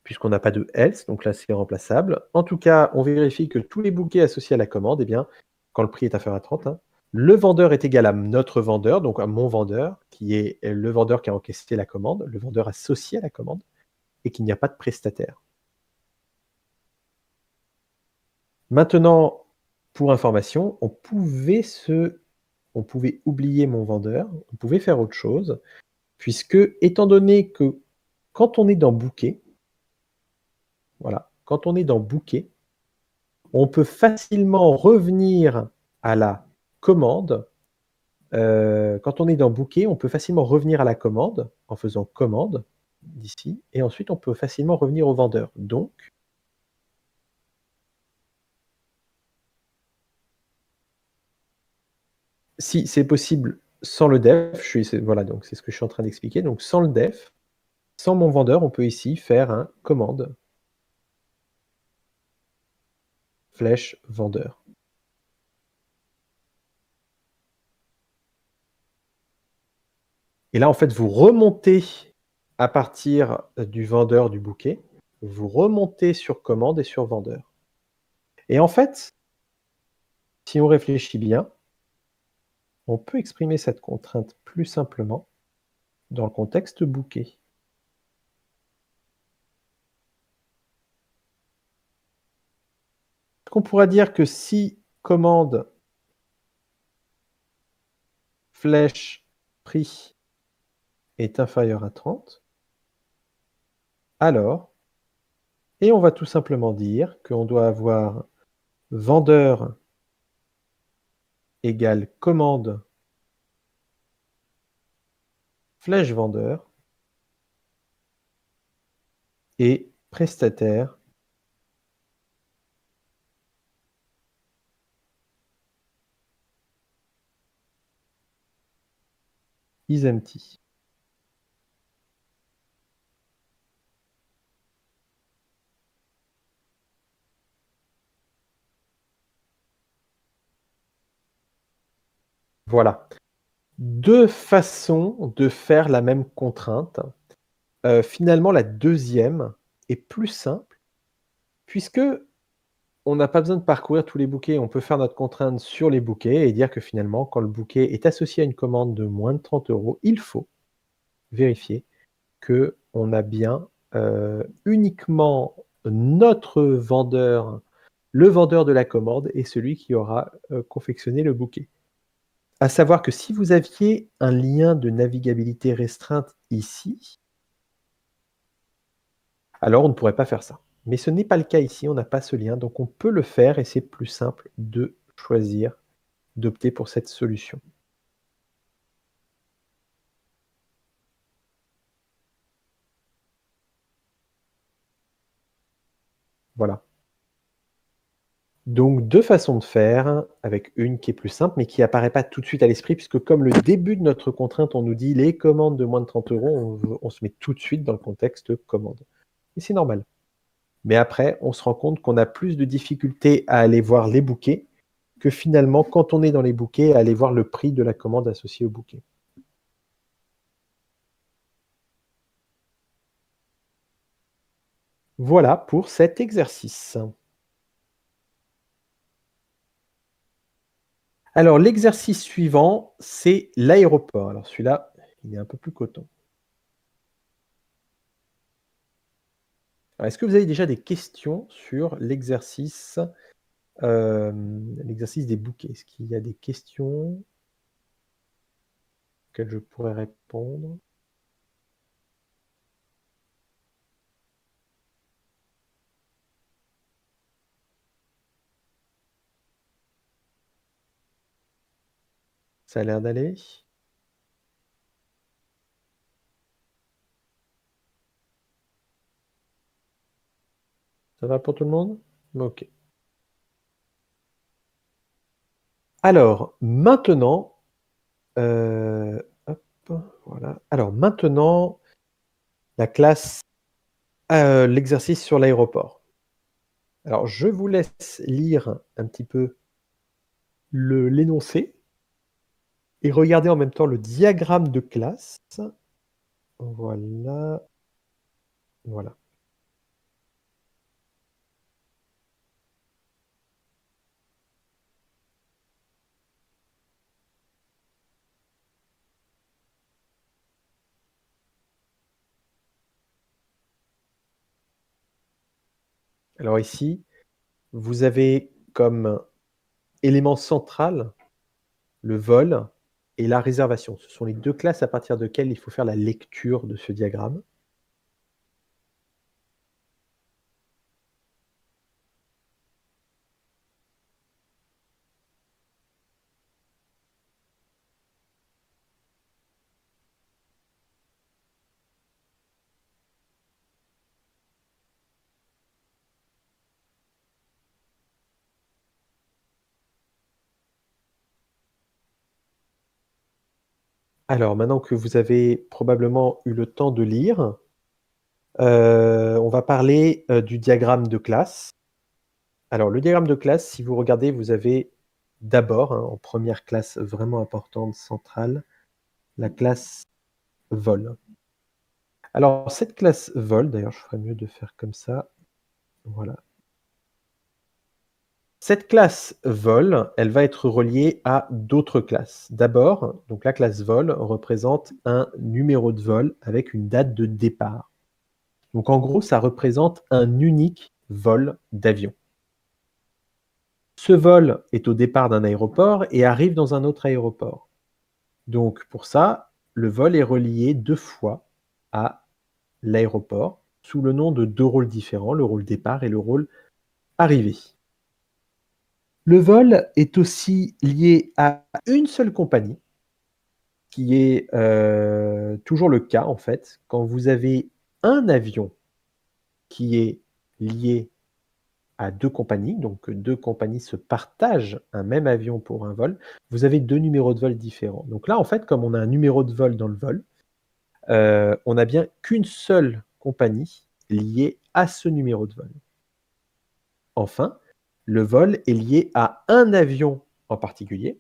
puisqu'on n'a pas de else, donc là, c'est remplaçable. En tout cas, on vérifie que tous les bouquets associés à la commande, eh bien, quand le prix est inférieur à 30, hein, le vendeur est égal à notre vendeur, donc à mon vendeur, qui est le vendeur qui a encaissé la commande, le vendeur associé à la commande, et qu'il n'y a pas de prestataire. Maintenant, pour information, on pouvait oublier mon vendeur, on pouvait faire autre chose, puisque étant donné que quand on est dans bouquet, voilà, quand on est dans bouquet, on peut facilement revenir à la commande. Quand on est dans bouquet, on peut facilement revenir à la commande en faisant commande d'ici et ensuite on peut facilement revenir au vendeur. Donc si c'est possible sans le def, voilà, donc c'est ce que je suis en train d'expliquer. Donc sans le def, sans mon vendeur, on peut ici faire un commande flèche vendeur. Et là, en fait, vous remontez à partir du vendeur du bouquet, vous remontez sur commande et sur vendeur. Et en fait, si on réfléchit bien, on peut exprimer cette contrainte plus simplement dans le contexte bouquet. On pourra dire que si commande flèche prix est inférieur à 30, alors, et on va tout simplement dire qu'on doit avoir vendeur égale commande flèche vendeur et prestataire is empty. Voilà. 2 façons de faire la même contrainte. Finalement, la deuxième est plus simple puisque on n'a pas besoin de parcourir tous les bouquets. On peut faire notre contrainte sur les bouquets et dire que finalement, quand le bouquet est associé à une commande de moins de 30 €, il faut vérifier qu'on a bien, uniquement notre vendeur, le vendeur de la commande est celui qui aura, confectionné le bouquet. À savoir que si vous aviez un lien de navigabilité restreinte ici, alors on ne pourrait pas faire ça. Mais ce n'est pas le cas ici, on n'a pas ce lien, donc on peut le faire et c'est plus simple de choisir, d'opter pour cette solution. Voilà. Donc 2 façons de faire, avec une qui est plus simple, mais qui apparaît pas tout de suite à l'esprit, puisque comme le début de notre contrainte, on nous dit: «Les commandes de moins de 30 €», on se met tout de suite dans le contexte commande et c'est normal. Mais après, on se rend compte qu'on a plus de difficultés à aller voir les bouquets, que finalement, quand on est dans les bouquets, à aller voir le prix de la commande associée au bouquet. Voilà pour cet exercice. Alors l'exercice suivant, c'est l'aéroport. Alors celui-là, il est un peu plus coton. Alors est-ce que vous avez déjà des questions sur l'exercice des bouquets? Est-ce qu'il y a des questions auxquelles je pourrais répondre? Ça a l'air d'aller? Ça va pour tout le monde? OK. Alors maintenant, hop, voilà. Alors maintenant, la classe, l'exercice sur l'aéroport. Alors je vous laisse lire un petit peu l'énoncé et regarder en même temps le diagramme de classe. Voilà, voilà. Alors ici, vous avez comme élément central le vol et la réservation. Ce sont les 2 classes à partir desquelles il faut faire la lecture de ce diagramme. Alors, maintenant que vous avez probablement eu le temps de lire, on va parler, du diagramme de classe. Alors, le diagramme de classe, si vous regardez, vous avez d'abord, en première classe vraiment importante, centrale, la classe vol. Alors, cette classe vol, d'ailleurs, je ferais mieux de faire comme ça. Voilà. Cette classe vol, elle va être reliée à d'autres classes. D'abord, donc la classe vol représente un numéro de vol avec une date de départ. Donc en gros, ça représente un unique vol d'avion. Ce vol est au départ d'un aéroport et arrive dans un autre aéroport. Donc pour ça, le vol est relié 2 fois à l'aéroport sous le nom de 2 rôles différents, le rôle départ et le rôle arrivée. Le vol est aussi lié à une seule compagnie, qui est, toujours le cas en fait. Quand vous avez un avion qui est lié à 2 compagnies, donc 2 compagnies se partagent un même avion pour un vol, vous avez 2 numéros de vol différents. Donc là, en fait, comme on a un numéro de vol dans le vol, on n'a bien qu'une seule compagnie liée à ce numéro de vol. Enfin, le vol est lié à un avion en particulier.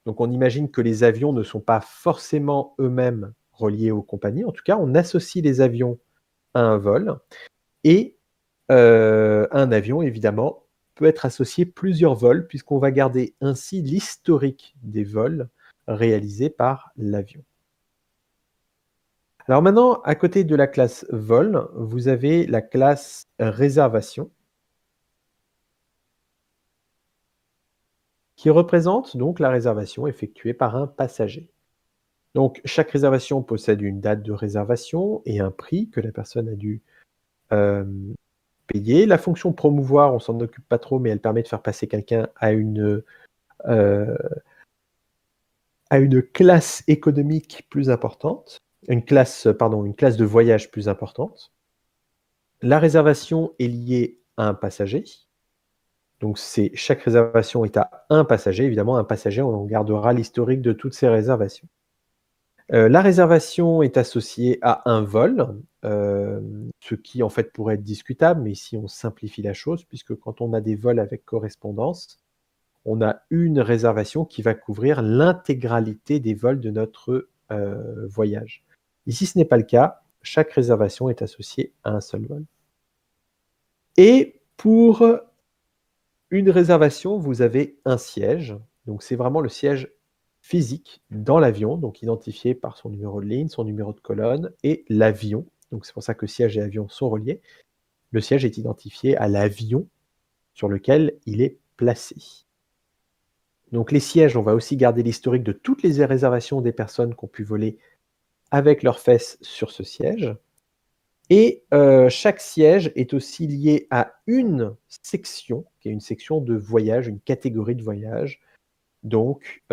Donc on imagine que les avions ne sont pas forcément eux-mêmes reliés aux compagnies. En tout cas, on associe les avions à un vol et un avion, évidemment, peut être associé plusieurs vols puisqu'on va garder ainsi l'historique des vols réalisés par l'avion. Alors maintenant, à côté de la classe vol, vous avez la classe réservation qui représente donc la réservation effectuée par un passager. Donc chaque réservation possède une date de réservation et un prix que la personne a dû, hem, payer. La fonction promouvoir, on s'en occupe pas trop, mais elle permet de faire passer quelqu'un heu, à une classe économique plus importante, une classe de voyage plus importante. La réservation est liée à un passager, donc c'est chaque réservation est à un passager. Évidemment, un passager, on gardera l'historique de toutes ses réservations. La réservation est associée à un vol, ce qui en fait pourrait être discutable, mais ici on simplifie la chose puisque quand on a des vols avec correspondance, on a une réservation qui va couvrir l'intégralité des vols de notre, voyage. Ici, ce n'est pas le cas, chaque réservation est associée à un seul vol. Et pour une réservation, vous avez un siège, donc c'est vraiment le siège physique dans l'avion, donc identifié par son numéro de ligne, son numéro de colonne et l'avion. Donc c'est pour ça que siège et avion sont reliés. Le siège est identifié à l'avion sur lequel il est placé. Donc les sièges, on va aussi garder l'historique de toutes les réservations des personnes qui ont pu voler avec leurs fesses sur ce siège. Et chaque siège est aussi lié à une section, qui est une section de voyage, une catégorie de voyage, donc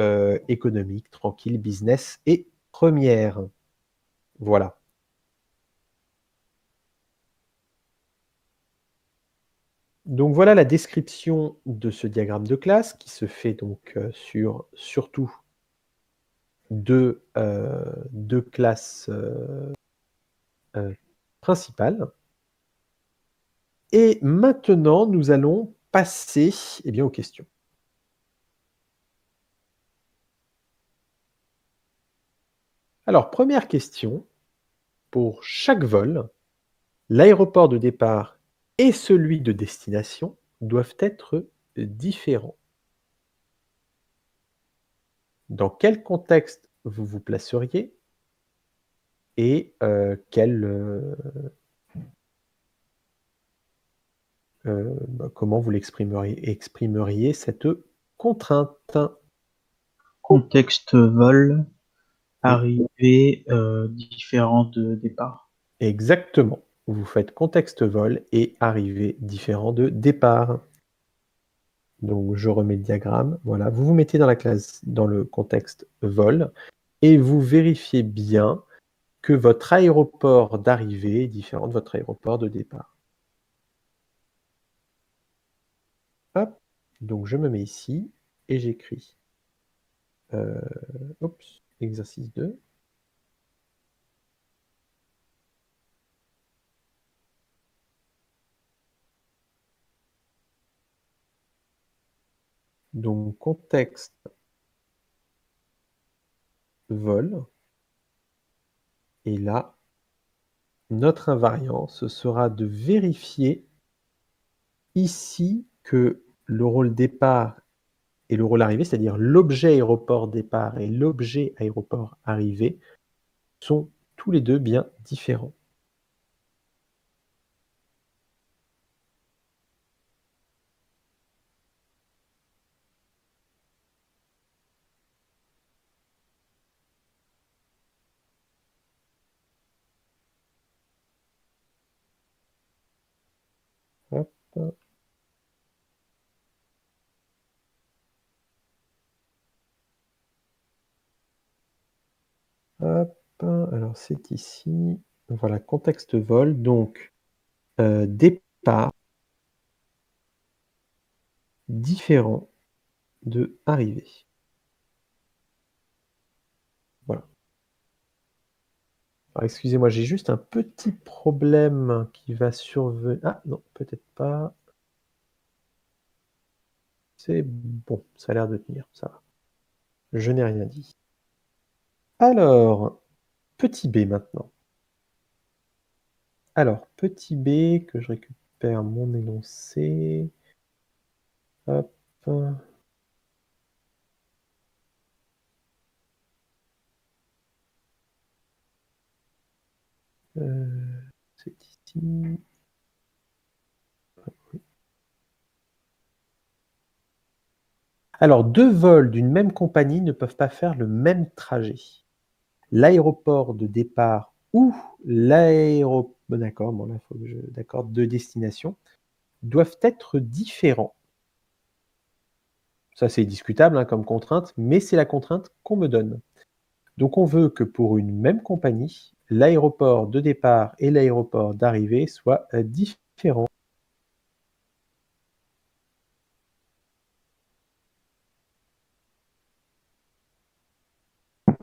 économique, tranquille, business et première. Voilà. Donc voilà la description de ce diagramme de classe qui se fait donc, sur surtout 2 classes, principales. Et maintenant, nous allons passer, eh bien, aux questions. Alors, première question, pour chaque vol, l'aéroport de départ et celui de destination doivent être différents. Dans quel contexte vous vous placeriez et comment vous exprimeriez cette contrainte? Contexte vol, Oui, arrivée, différent de départ. exactement. Vous faites contexte vol et arrivée différent de départ. Donc je remets le diagramme, voilà. Vous vous mettez dans la classe dans le contexte vol et vous vérifiez bien que votre aéroport d'arrivée est différent de votre aéroport de départ. Hop, donc je me mets ici et j'écris, oups, exercice 2. Donc, contexte vol. Et là, notre invariant, ce sera de vérifier ici que le rôle départ et le rôle arrivée, c'est-à-dire l'objet aéroport départ et l'objet aéroport arrivée, sont tous les deux bien différents. Hop, hop. Alors c'est ici. Voilà, contexte vol. Donc, départ différent de arrivée. Voilà. Alors, excusez-moi, j'ai juste un petit problème qui va survenir. Ah non, peut-être pas. C'est bon, ça a l'air de tenir, ça va. Je n'ai rien dit. Alors, petit b maintenant. Alors, petit b, que je récupère mon énoncé. Hop. C'est ici. Alors, deux vols d'une même compagnie ne peuvent pas faire le même trajet. L'aéroport de départ ou l'aéroport, d'accord, bon là, faut que d'accord, de destination, doivent être différents. Ça, c'est discutable hein, comme contrainte, mais c'est la contrainte qu'on me donne. Donc, on veut que pour une même compagnie, l'aéroport de départ et l'aéroport d'arrivée soient différents.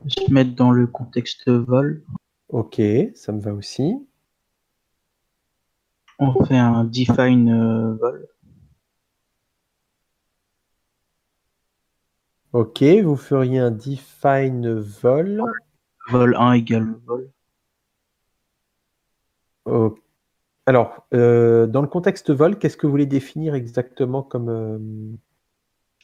Se mettre dans le contexte vol. Ok, ça me va aussi. On fait un define vol. Ok, vous feriez un define vol. Vol 1 égale vol. Ok. Alors, dans le contexte vol, qu'est-ce que vous voulez définir exactement comme...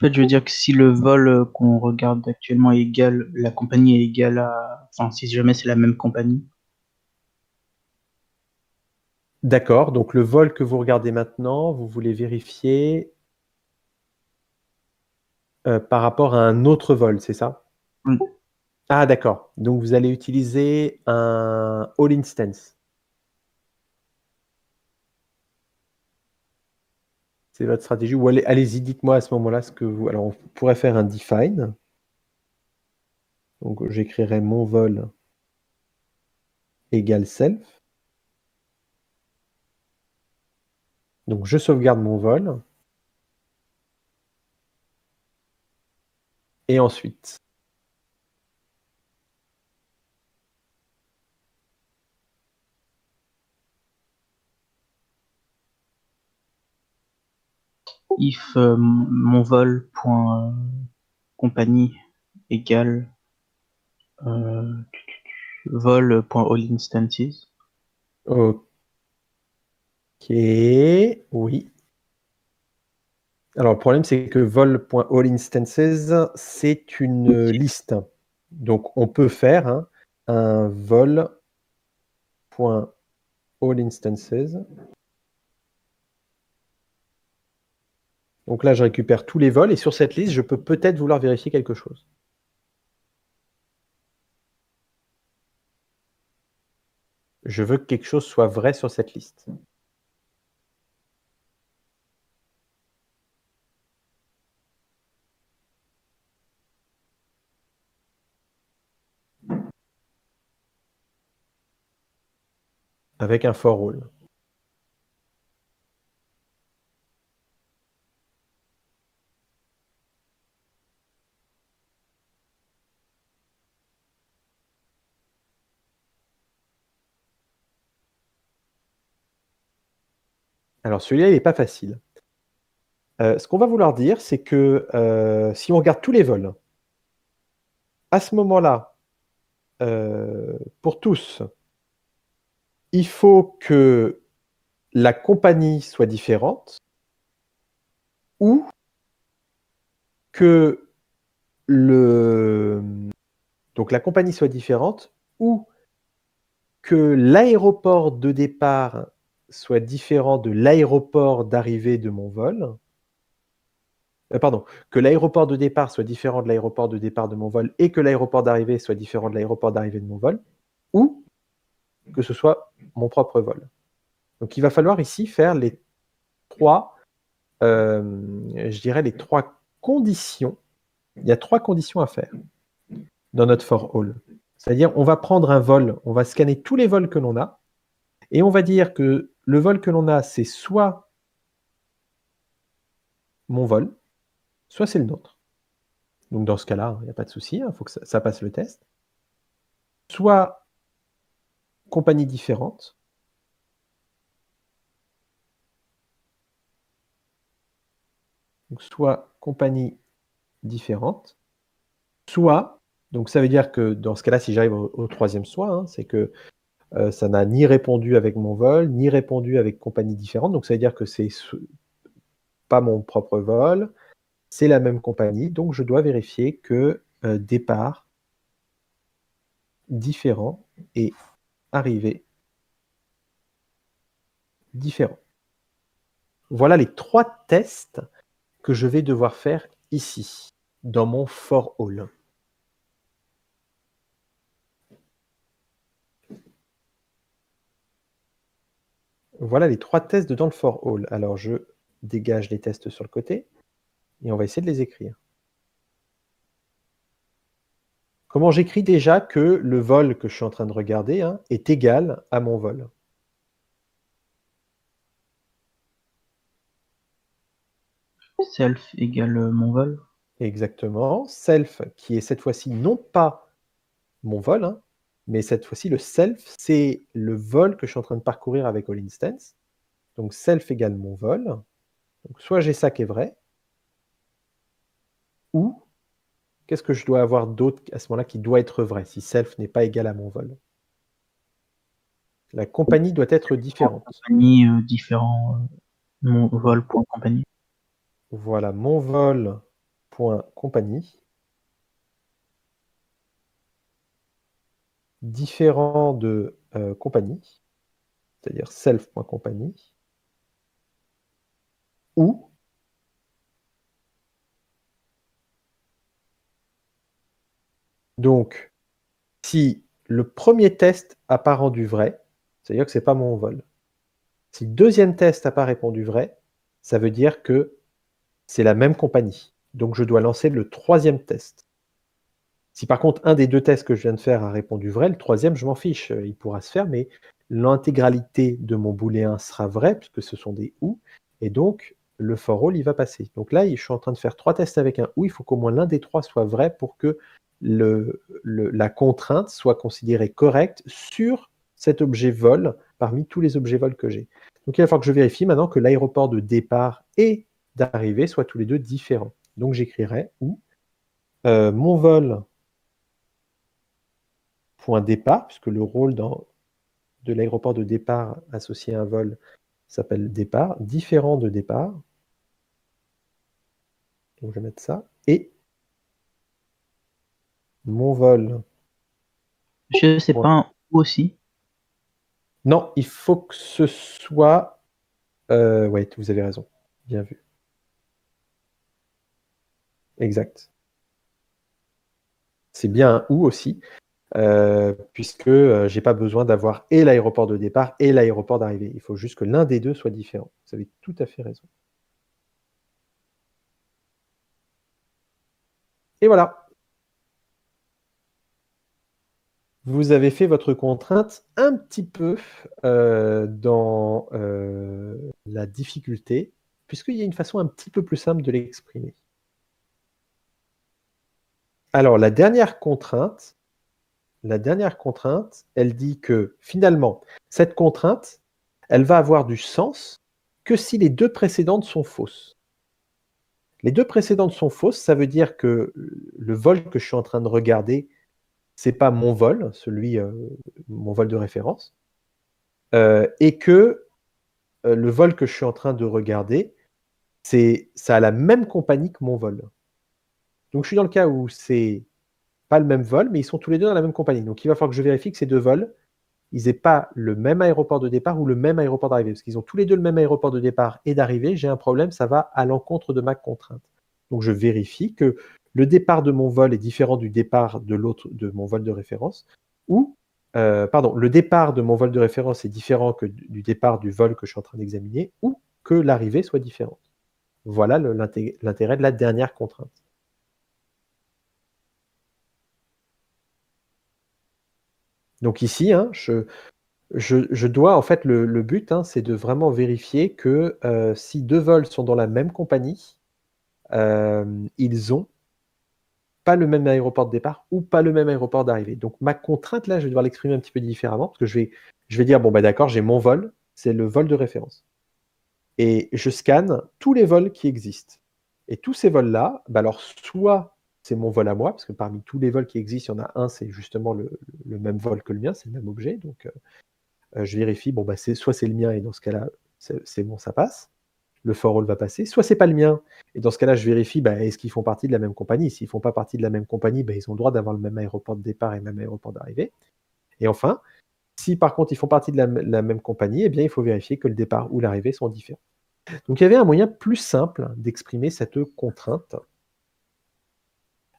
En fait, je veux dire que si le vol qu'on regarde actuellement est égal, la compagnie est égale à... Enfin, si jamais c'est la même compagnie. D'accord, donc le vol que vous regardez maintenant, vous voulez vérifier par rapport à un autre vol, c'est ça? Oui. Ah, d'accord. Donc vous allez utiliser un all instance. C'est votre stratégie. Ou allez-y, dites-moi à ce moment-là ce que vous... Alors, on pourrait faire un define. Donc, j'écrirai mon vol égale self. Donc, je sauvegarde mon vol. Et ensuite, If mon vol point compagnie égale vol point all instances. ok, oui. Alors, le problème, c'est que vol.allInstances, c'est une liste. Donc, on peut faire hein, un vol.allInstances. Donc là, je récupère tous les vols et sur cette liste, je peux peut-être vouloir vérifier quelque chose. Je veux que quelque chose soit vrai sur cette liste. Avec un for all. Alors celui-là, il n'est pas facile. Ce qu'on va vouloir dire, c'est que si on regarde tous les vols, à ce moment-là, pour tous, il faut que la compagnie soit différente ou que donc la compagnie soit différente ou que l'aéroport de départ soit différent de l'aéroport d'arrivée de mon vol. Pardon, que l'aéroport de départ soit différent de l'aéroport de départ de mon vol et que l'aéroport d'arrivée soit différent de l'aéroport d'arrivée de mon vol, ou que ce soit mon propre vol. Donc il va falloir ici faire les trois, je dirais les trois conditions. Il y a trois conditions à faire dans notre for all. C'est-à-dire, on va prendre un vol, on va scanner tous les vols que l'on a, et on va dire que le vol que l'on a, c'est soit mon vol, soit c'est le nôtre. Donc dans ce cas-là, il n'y a pas de souci, il faut que ça passe le test. Soit compagnie différente, donc soit compagnie différente, soit, donc ça veut dire que dans ce cas-là, si j'arrive au troisième soit, hein, c'est que ça n'a ni répondu avec mon vol, ni répondu avec compagnie différente, donc ça veut dire que c'est pas mon propre vol, c'est la même compagnie, donc je dois vérifier que départ différent et arrivée différent. Voilà les trois tests que je vais devoir faire ici, dans mon for all. Voilà les trois tests dans le for all. Alors je dégage les tests sur le côté et on va essayer de les écrire. Comment j'écris déjà que le vol que je suis en train de regarder est égal à mon vol? Self égale mon vol. Exactement. Self, qui est cette fois-ci non pas mon vol, mais cette fois-ci le self, c'est le vol que je suis en train de parcourir avec All Instance. Donc self égale mon vol. Donc soit j'ai ça qui est vrai, ou qu'est-ce que je dois avoir d'autre à ce moment-là qui doit être vrai, si self n'est pas égal à mon vol? La compagnie doit être différente. Compagnie différent, mon vol pour compagnie. Voilà, mon vol.compagnie différent de compagnie, c'est-à-dire self.compagnie, ou donc si le premier test n'a pas rendu vrai, c'est-à-dire que c'est pas mon vol. Si le deuxième test n'a pas répondu vrai, ça veut dire que c'est la même compagnie. Donc je dois lancer le troisième test. Si par contre un des deux tests que je viens de faire a répondu vrai, le troisième, je m'en fiche, il pourra se faire, mais l'intégralité de mon booléen sera vrai, puisque ce sont des ou, et donc le for all, il va passer. Donc là, je suis en train de faire trois tests avec un ou, il faut qu'au moins l'un des trois soit vrai pour que la contrainte soit considérée correcte sur cet objet vol parmi tous les objets vol que j'ai. Donc il va falloir que je vérifie maintenant que l'aéroport de départ et d'arrivée soient tous les deux différents. Donc j'écrirai ou mon vol point départ, puisque le rôle de l'aéroport de départ associé à un vol s'appelle départ, différent de départ. Donc je vais mettre ça. Et mon vol. Je sais pas un ou aussi. Non, il faut que ce soit. Ouais, vous avez raison. Bien vu. Exact. C'est bien un ou aussi, puisque j'ai pas besoin d'avoir et l'aéroport de départ et l'aéroport d'arrivée. Il faut juste que l'un des deux soit différent. Vous avez tout à fait raison. Et voilà. Vous avez fait votre contrainte un petit peu dans la difficulté, puisqu'il y a une façon un petit peu plus simple de l'exprimer. Alors, la dernière contrainte, elle dit que finalement, cette contrainte, elle va avoir du sens que si les deux précédentes sont fausses. Les deux précédentes sont fausses, ça veut dire que le vol que je suis en train de regarder, c'est pas mon vol, mon vol de référence, et que, le vol que je suis en train de regarder, ça a la même compagnie que mon vol. Donc je suis dans le cas où c'est pas le même vol, mais ils sont tous les 2 dans la même compagnie. Donc il va falloir que je vérifie que ces 2 vols, ils aient pas le même aéroport de départ ou le même aéroport d'arrivée. Parce qu'ils ont tous les 2 le même aéroport de départ et d'arrivée, j'ai un problème, ça va à l'encontre de ma contrainte. Donc je vérifie que le départ de mon vol est différent du départ de mon vol de référence ou, pardon, le départ de mon vol de référence est différent que du départ du vol que je suis en train d'examiner ou que l'arrivée soit différente. Voilà l'intérêt de la dernière contrainte. Donc ici, hein, je dois en fait le but, hein, c'est de vraiment vérifier que, si 2 vols sont dans la même compagnie, ils ont pas le même aéroport de départ ou pas le même aéroport d'arrivée. Donc ma contrainte là, je vais devoir l'exprimer un petit peu différemment parce que je vais dire: «Bon, bah, d'accord, j'ai mon vol, c'est le vol de référence» et je scanne tous les vols qui existent et tous ces vols-là, bah, alors soit c'est mon vol à moi, parce que parmi tous les vols qui existent, il y en a un, c'est justement le même vol que le mien, c'est le même objet, donc je vérifie, bon, bah, soit c'est le mien et dans ce cas-là, c'est bon, ça passe. Le for all va passer. Soit c'est pas le mien et dans ce cas-là, je vérifie, bah, est-ce qu'ils font partie de la même compagnie? S'ils font pas partie de la même compagnie, bah, ils ont le droit d'avoir le même aéroport de départ et le même aéroport d'arrivée et enfin, si par contre ils font partie de la même compagnie, eh bien, il faut vérifier que le départ ou l'arrivée sont différents. Donc il y avait un moyen plus simple d'exprimer cette contrainte,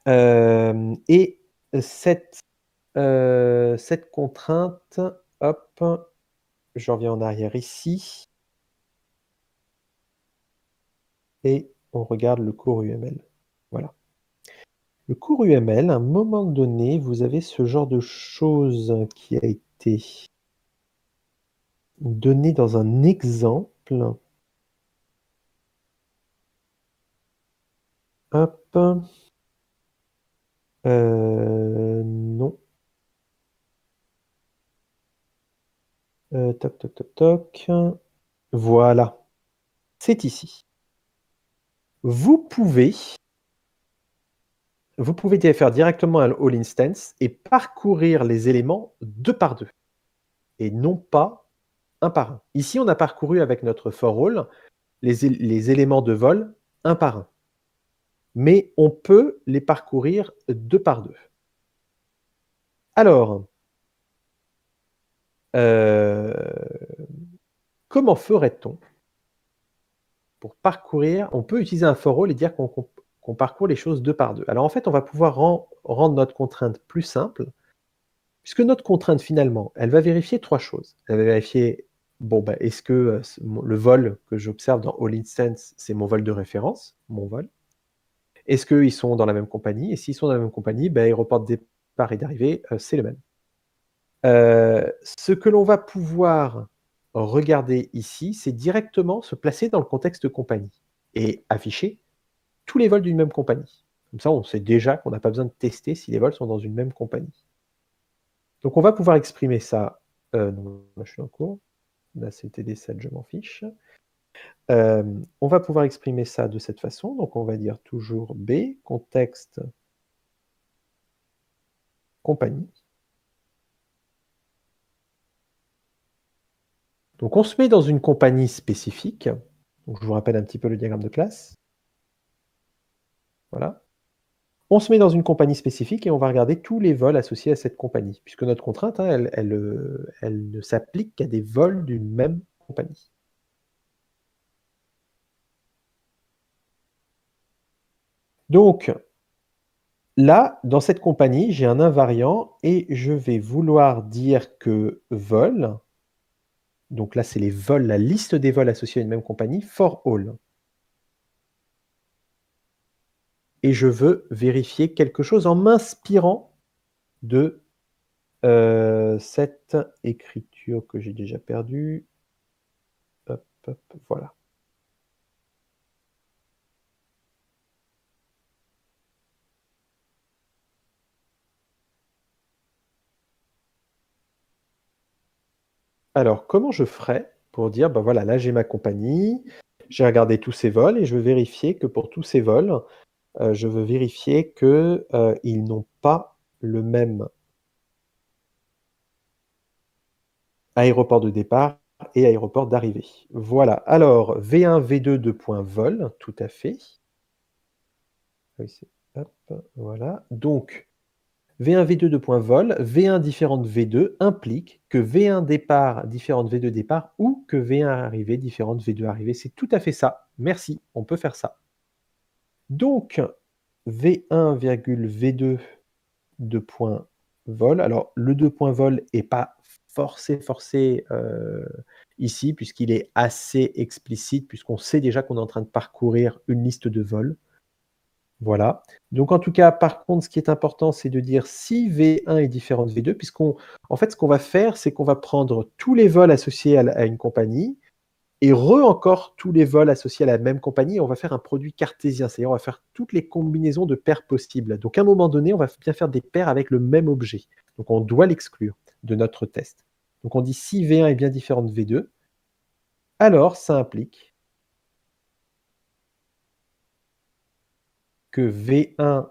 hem et cette contrainte, hop, je reviens en arrière ici et on regarde le cours UML. Voilà. Le cours UML, à un moment donné, vous avez ce genre de chose qui a été donné dans un exemple. Hop, non, toc, toc, toc, toc. Voilà, c'est ici. Vous pouvez vous pouvez faire directement un all instance et parcourir les éléments 2 par 2 et non pas un par un. Ici, on a parcouru avec notre for all les éléments de vol un par un. Mais on peut les parcourir 2 par 2. Alors, heu, comment ferait-on pour parcourir on peut utiliser un for all et dire qu'on parcourt les choses 2 par 2. Alors en fait, on va pouvoir rendre notre contrainte plus simple, puisque notre contrainte finalement, elle va vérifier 3 choses. Elle va vérifier, bon, bah, est-ce que, le vol que j'observe dans all instance, c'est mon vol de référence, mon vol? Est-ce qu'ils sont dans la même compagnie? Et s'ils sont dans la même compagnie, bah, aéroport de départ et d'arrivée, c'est le même. Ce que l'on va pouvoir regarder ici, c'est directement se placer dans le contexte compagnie et afficher tous les vols d'une même compagnie. Comme ça, on sait déjà qu'on n'a pas besoin de tester si les vols sont dans une même compagnie. Donc on va pouvoir exprimer ça, non, là je suis en cours, là c'est TD7, je m'en fiche. On va pouvoir exprimer ça de cette façon, donc on va dire toujours B, contexte compagnie. Donc on se met dans une compagnie spécifique, donc je vous rappelle un petit peu le diagramme de classe. Voilà. On se met dans une compagnie spécifique et on va regarder tous les vols associés à cette compagnie, puisque notre contrainte, hein, elle ne s'applique qu'à des vols d'une même compagnie. Donc là, dans cette compagnie, j'ai un invariant et je vais vouloir dire que vol, donc là c'est les vols, la liste des vols associés à une même compagnie, for all. Et je veux vérifier quelque chose en m'inspirant de cette écriture que j'ai déjà perdue. Hop, hop, voilà. Alors, comment je ferais pour dire, bah voilà, là j'ai ma compagnie, J'ai regardé tous ces vols et je veux vérifier que pour tous ces vols, je veux vérifier que, ils n'ont pas le même aéroport de départ et aéroport d'arrivée. Voilà, alors V1, V2 2 points vol, tout à fait. Oui, c'est hop, voilà. Donc V1, V2 2 points vol, V1 différent de V2 implique que V1 départ différent de V2 départ ou que V1 arrivée différent de V2 arrivée. C'est tout à fait ça. Merci, on peut faire ça. Donc V1, V2 2 points vol. Alors le 2 points vol est pas forcé, ici puisqu'il est assez explicite, puisqu'on sait déjà qu'on est en train de parcourir une liste de vols. Voilà. Donc en tout cas, par contre, ce qui est important, c'est de dire si V1 est différent de V2, puisqu'on en fait, ce qu'on va faire, c'est qu'on va prendre tous les vols associés à une compagnie et encore tous les vols associés à la même compagnie et on va faire un produit cartésien. C'est-à-dire, on va faire toutes les combinaisons de paires possibles. Donc à un moment donné, on va bien faire des paires avec le même objet. Donc on doit l'exclure de notre test. Donc on dit si V1 est bien différent de V2, alors ça implique que V1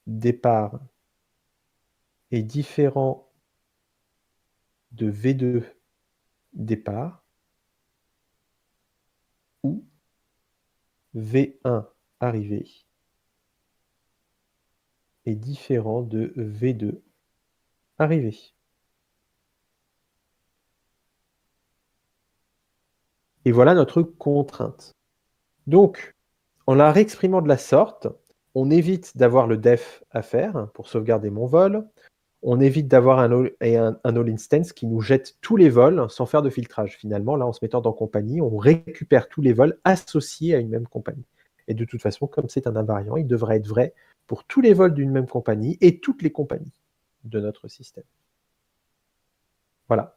départ est différent de V2 départ ou V1 arrivée est différent de V2 arrivée. Et voilà notre contrainte. Donc, en la réexprimant de la sorte, on évite d'avoir le def à faire pour sauvegarder mon vol. On évite d'avoir un all instance qui nous jette tous les vols sans faire de filtrage. Finalement, là, en se mettant dans compagnie, on récupère tous les vols associés à une même compagnie. Et de toute façon, comme c'est un invariant, il devrait être vrai pour tous les vols d'une même compagnie et toutes les compagnies de notre système. Voilà.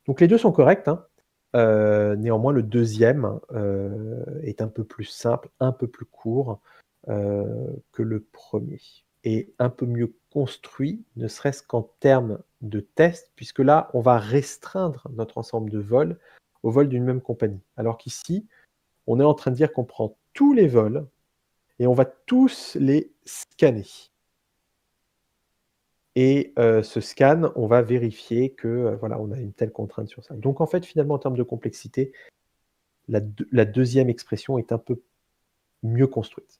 Donc les deux sont corrects, hein. Néanmoins, le deuxième est un peu plus simple, un peu plus court que le premier et un peu mieux construit, ne serait-ce qu'en termes de test, puisque là, on va restreindre notre ensemble de vols aux vols d'une même compagnie. Alors qu'ici, on est en train de dire qu'on prend tous les vols et on va tous les scanner. Et ce scan, on va vérifier que, voilà, on a une telle contrainte sur ça. Donc en fait, finalement, en termes de complexité, la deuxième expression est un peu mieux construite.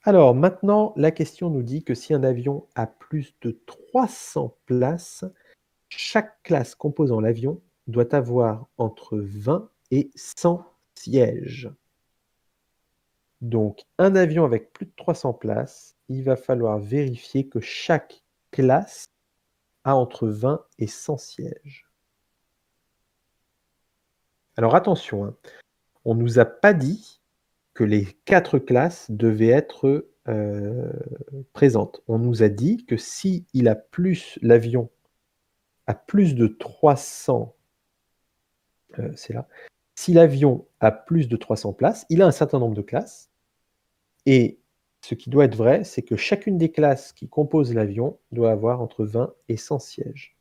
Alors maintenant, la question nous dit que si un avion a plus de 300 places, chaque classe composant l'avion doit avoir entre 20 et 100 sièges. Donc un avion avec plus de 300 places, il va falloir vérifier que chaque classe a entre 20 et 100 sièges. Alors attention, hein, on nous a pas dit que les 4 classes devaient être, présentes. On nous a dit que si l'avion a plus de 300, c'est là. Si l'avion a plus de 300 places, il a un certain nombre de classes et ce qui doit être vrai, c'est que chacune des classes qui composent l'avion doit avoir entre 20 et 100 sièges.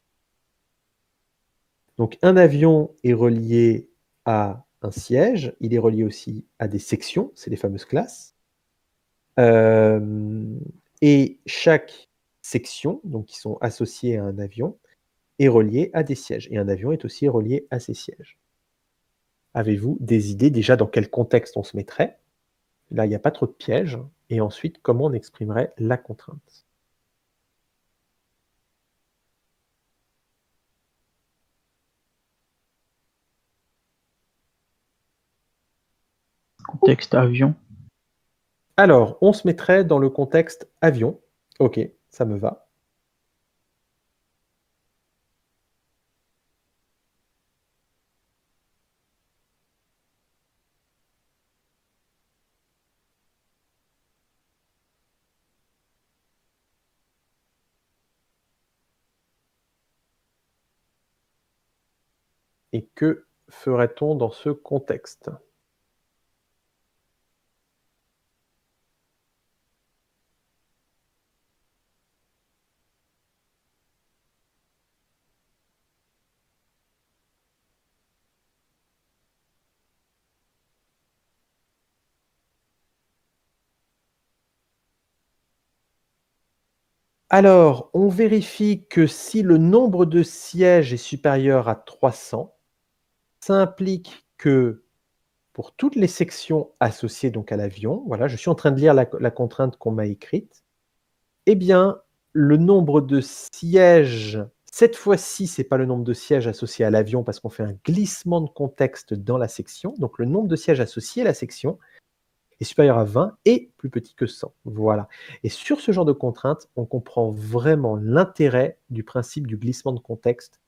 Donc un avion est relié à un siège, il est relié aussi à des sections, c'est les fameuses classes. Hem Et chaque section, donc qui sont associées à un avion, est reliée à des sièges et un avion est aussi relié à ses sièges. Avez-vous des idées déjà dans quel contexte on se mettrait? Là, il n'y a pas trop de pièges et ensuite comment on exprimerait la contrainte? Contexte avion. Alors, on se mettrait dans le contexte avion. OK, ça me va. Et que ferait-on dans ce contexte? Alors, on vérifie que si le nombre de sièges est supérieur à 300, ça implique que pour toutes les sections associées donc à l'avion, voilà, je suis en train de lire la contrainte qu'on m'a écrite, eh bien, le nombre de sièges, cette fois-ci, c'est pas le nombre de sièges associés à l'avion parce qu'on fait un glissement de contexte dans la section. Donc, le nombre de sièges associés à la section est supérieur à 20 et plus petit que 100. Voilà. Et sur ce genre de contrainte, on comprend vraiment l'intérêt du principe du glissement de contexte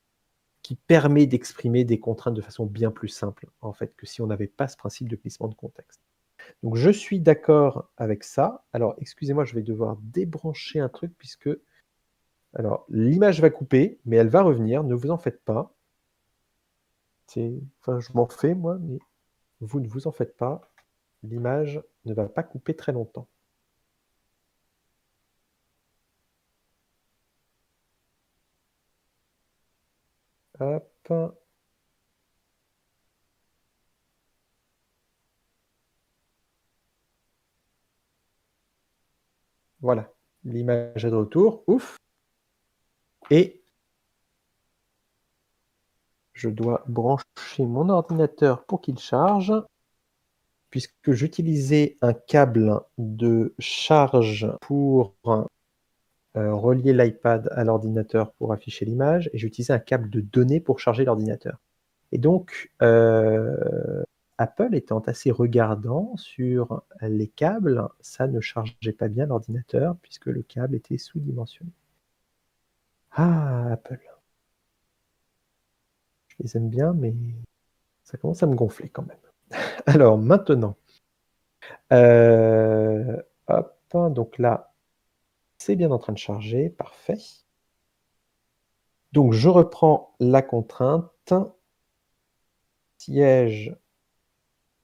qui permet d'exprimer des contraintes de façon bien plus simple, en fait, que si on n'avait pas ce principe de glissement de contexte. Donc, je suis d'accord avec ça. Alors, excusez-moi, je vais devoir débrancher un truc puisque alors, l'image va couper, mais elle va revenir, ne vous en faites pas. Enfin, je m'en fais, moi, mais vous ne vous en faites pas. L'image ne va pas couper très longtemps. Hop. Voilà. L'image est de retour. Ouf. Et je dois brancher mon ordinateur pour qu'il charge, puisque j'utilisais un câble de charge pour relier l'iPad à l'ordinateur pour afficher l'image, et j'utilisais un câble de données pour charger l'ordinateur. Et donc, Apple étant assez regardant sur les câbles, ça ne chargeait pas bien l'ordinateur, puisque le câble était sous-dimensionné. Ah, Apple. Je les aime bien, mais ça commence à me gonfler quand même. Alors, maintenant, hop, donc là, c'est bien en train de charger, parfait. Donc, je reprends la contrainte. Siège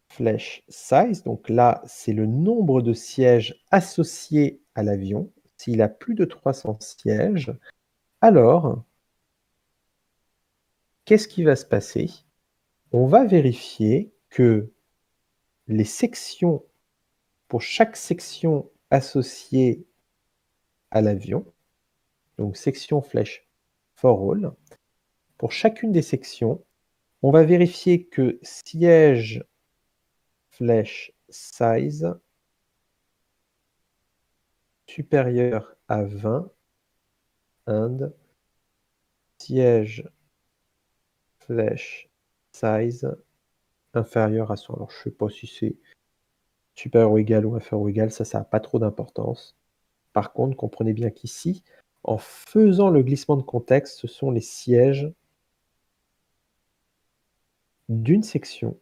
flèche size. Donc là, c'est le nombre de sièges associés à l'avion. S'il a plus de 300 sièges, alors, qu'est-ce qui va se passer? On va vérifier que les sections, pour chaque section associée à l'avion, donc section flèche for all, pour chacune des sections, on va vérifier que siège flèche size supérieur à 20 and siège flèche size inférieur à 100. Alors, je ne sais pas si c'est supérieur ou égal ou inférieur ou égal, ça n'a pas trop d'importance. Par contre, comprenez bien qu'ici, en faisant le glissement de contexte, ce sont les sièges d'une section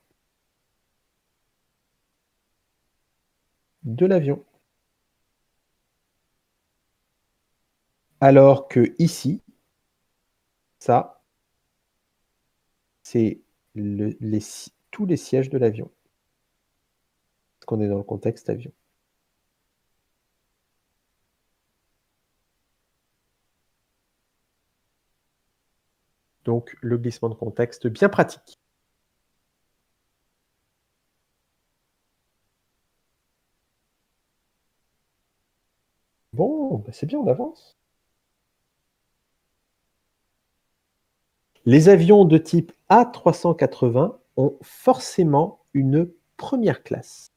de l'avion. Alors que ici, ça, c'est tous les sièges de l'avion. Parce qu'on est dans le contexte avion. Donc, le glissement de contexte bien pratique. Bon, bah c'est bien, on avance. Les avions de type A380 ont forcément une première classe.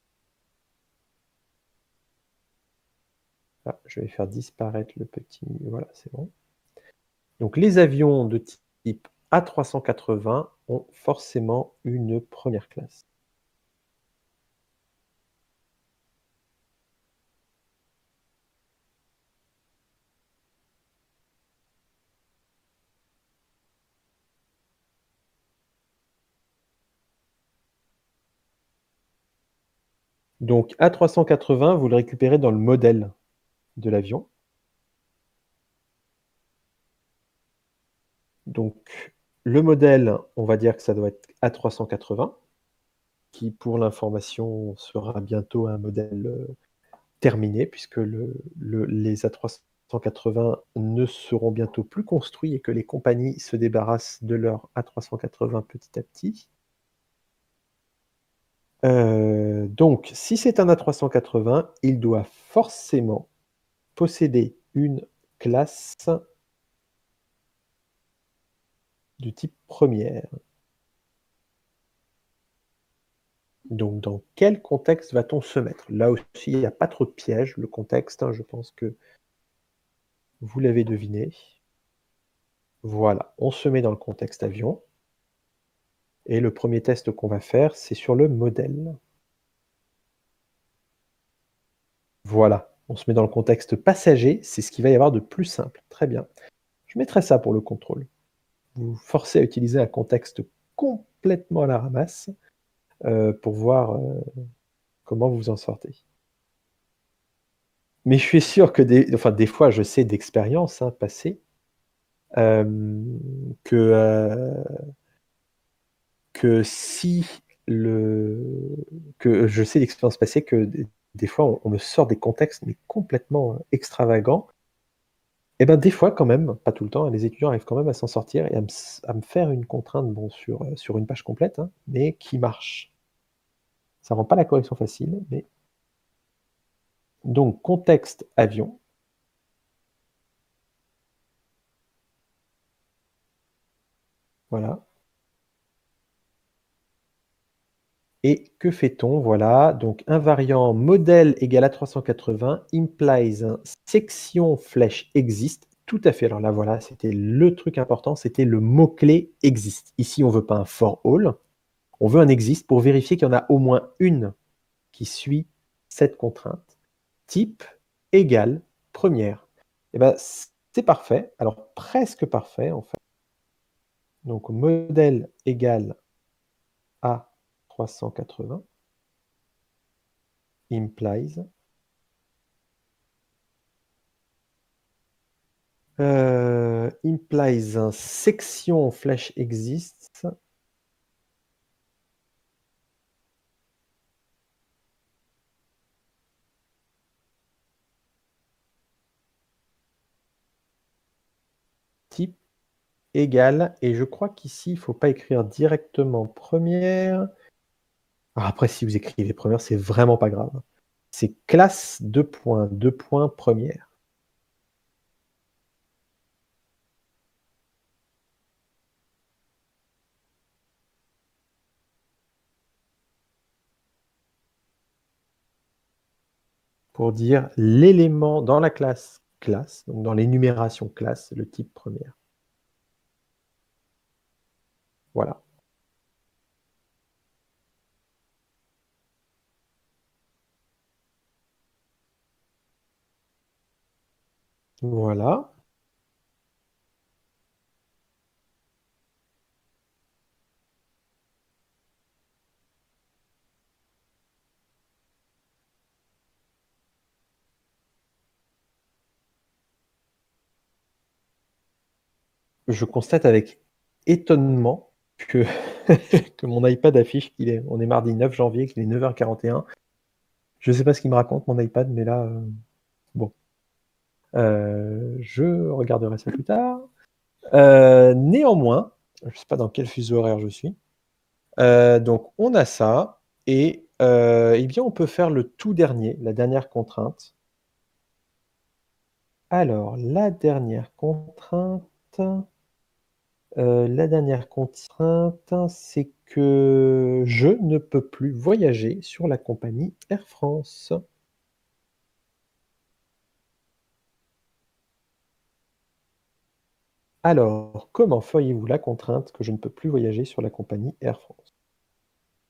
Ah, je vais faire disparaître le petit... Voilà, c'est bon. Donc, les avions de type A380 ont forcément une première classe. Donc, A380, vous le récupérez dans le modèle de l'avion. Donc, le modèle, on va dire que ça doit être A380, qui, pour l'information, sera bientôt un modèle terminé, puisque les A380 ne seront bientôt plus construits et que les compagnies se débarrassent de leur A380 petit à petit. Donc, si c'est un A380, il doit forcément posséder une classe de type première. Donc, dans quel contexte va-t-on se mettre? Là aussi, il n'y a pas trop de pièges. Le contexte, hein, je pense que vous l'avez deviné. Voilà, on se met dans le contexte avion. Et le premier test qu'on va faire, c'est sur le modèle. Voilà, on se met dans le contexte passager, c'est ce qu'il va y avoir de plus simple. Très bien. Je mettrai ça pour le contrôle. Vous forcez à utiliser un contexte complètement à la ramasse pour voir comment vous vous en sortez. Mais je suis sûr que des fois, je sais d'expérience passée euh, que, euh, que si que je sais d'expérience passée que des fois, on me sort des contextes mais complètement extravagants. Et ben des fois quand même, pas tout le temps, les étudiants arrivent quand même à s'en sortir et à me faire une contrainte, bon, sur une page complète, hein, mais qui marche. Ça rend pas la correction facile, mais donc contexte avion. Voilà. Et que fait-on? Voilà, donc invariant modèle égale à 380 implies section flèche existe. Tout à fait. Alors là, voilà, c'était le truc important, c'était le mot-clé existe. Ici, on veut pas un for all, on veut un existe pour vérifier qu'il y en a au moins une qui suit cette contrainte. Type égale première. Et ben, c'est parfait. Alors, presque parfait, en fait. Donc, modèle égale à 380 implies implies section flèche existe. Type égale, et je crois qu'ici, il ne faut pas écrire directement première. Alors après, si vous écrivez première, c'est vraiment pas grave. C'est classe 2 points première. Pour dire l'élément dans la classe classe, donc dans l'énumération classe, le type première. Voilà. Voilà. Je constate avec étonnement que, que mon iPad affiche on est mardi 9 janvier, qu'il est 9h41. Je ne sais pas ce qu'il me raconte, mon iPad, mais là, bon. Je regarderai ça plus tard. Néanmoins, je ne sais pas dans quel fuseau horaire je suis. Donc, on a ça. Et eh bien, on peut faire le tout dernier, la dernière contrainte. Alors, la dernière contrainte, c'est que je ne peux plus voyager sur la compagnie Air France. Alors, comment feriez-vous la contrainte que je ne peux plus voyager sur la compagnie Air France?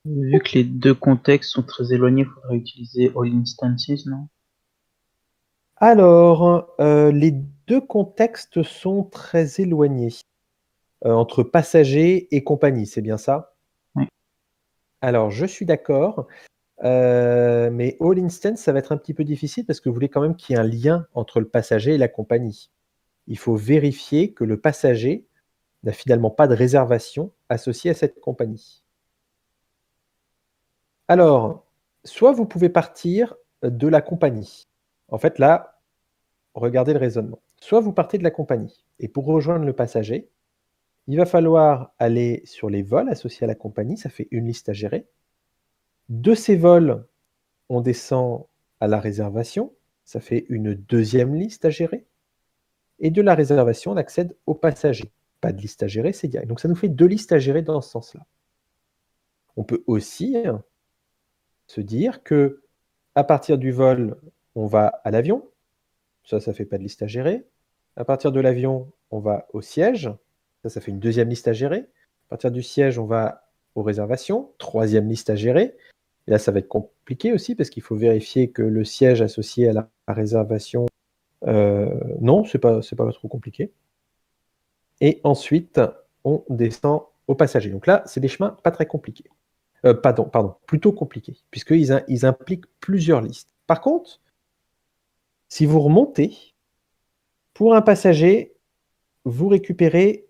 Vu que les deux contextes sont très éloignés, il faudrait utiliser all instances, non? Alors, les deux contextes sont très éloignés entre passagers et compagnie, c'est bien ça? Oui. Alors, je suis d'accord, mais all instance, ça va être un petit peu difficile parce que vous voulez quand même qu'il y ait un lien entre le passager et la compagnie. Il faut vérifier que le passager n'a finalement pas de réservation associée à cette compagnie. Alors, soit vous pouvez partir de la compagnie. En fait, là, regardez le raisonnement. Soit vous partez de la compagnie et pour rejoindre le passager, il va falloir aller sur les vols associés à la compagnie, ça fait une liste à gérer. De ces vols, on descend à la réservation, ça fait une deuxième liste à gérer. Et de la réservation, on accède aux passagers. Pas de liste à gérer, c'est direct. Donc ça nous fait 2 listes à gérer dans ce sens-là. On peut aussi se dire que à partir du vol, on va à l'avion. Ça fait pas de liste à gérer. À partir de l'avion, on va au siège. Ça fait une deuxième liste à gérer. À partir du siège, on va aux réservations. Troisième liste à gérer. Et là, ça va être compliqué aussi parce qu'il faut vérifier que le siège associé à la réservation, non, c'est pas trop compliqué. Et ensuite, on descend aux passagers. Donc là, c'est des chemins pas très compliqués. Pardon, plutôt compliqués, puisqu'ils impliquent plusieurs listes. Par contre, si vous remontez, pour un passager, vous récupérez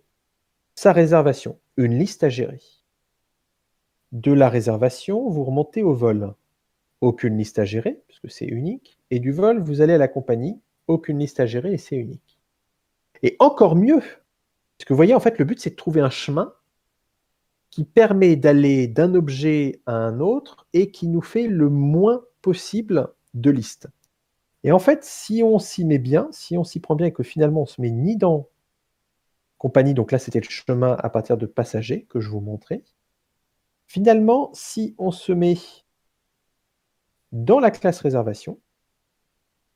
sa réservation, une liste à gérer. De la réservation, vous remontez au vol. Aucune liste à gérer, puisque c'est unique. Et du vol, vous allez à la compagnie, aucune liste à gérer et c'est unique. Et encore mieux, parce que vous voyez, en fait, le but, c'est de trouver un chemin qui permet d'aller d'un objet à un autre et qui nous fait le moins possible de listes. Et en fait, si on s'y met bien, si on s'y prend bien et que finalement on se met ni dans compagnie, donc là c'était le chemin à partir de passagers que je vous montrais, finalement, si on se met dans la classe réservation,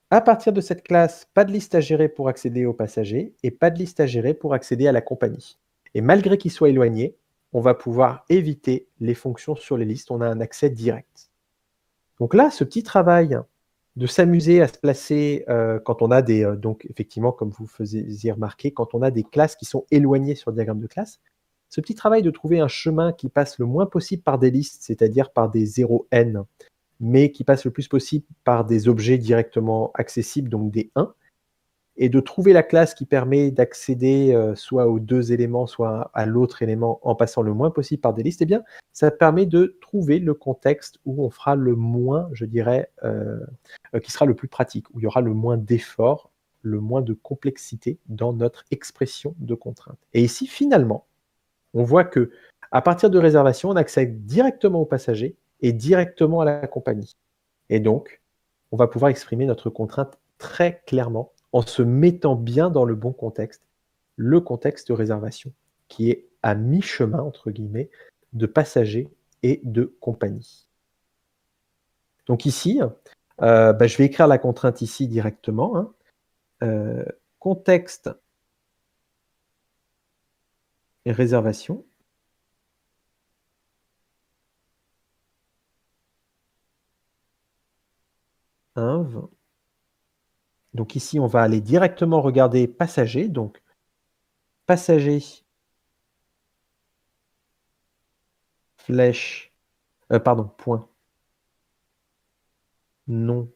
à partir de cette classe, pas de liste à gérer pour accéder aux passagers et pas de liste à gérer pour accéder à la compagnie. Et malgré qu'ils soient éloignés, on va pouvoir éviter les fonctions sur les listes, on a un accès direct. Donc là, ce petit travail de s'amuser à se placer quand on a des, donc effectivement, comme vous faisiez remarquer, quand on a des classes qui sont éloignées sur le diagramme de classe, ce petit travail de trouver un chemin qui passe le moins possible par des listes, c'est-à-dire par des 0n, mais qui passe le plus possible par des objets directement accessibles, donc des 1, et de trouver la classe qui permet d'accéder soit aux 2 éléments, soit à l'autre élément en passant le moins possible par des listes, eh bien, ça permet de trouver le contexte où on fera le moins, je dirais, qui sera le plus pratique, où il y aura le moins d'efforts, le moins de complexité dans notre expression de contrainte. Et ici, finalement, on voit que à partir de réservation, on accède directement aux passagers et directement à la compagnie. Et donc, on va pouvoir exprimer notre contrainte très clairement en se mettant bien dans le bon contexte, le contexte de réservation, qui est à mi-chemin, entre guillemets, de passagers et de compagnie. Donc ici, je vais écrire la contrainte ici directement. Contexte et réservation. Inv. Donc ici, on va aller directement regarder passager. Donc passager, flèche, point, nom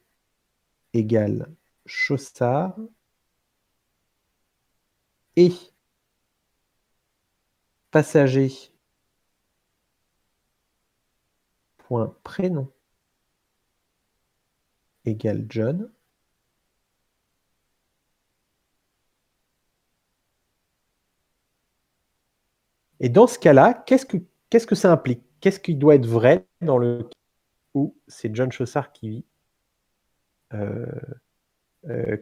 égale Chaussard et passager point prénom égale John. Et dans ce cas-là, qu'est-ce que ça implique? Qu'est-ce qui doit être vrai dans le cas où c'est John Chaussard euh,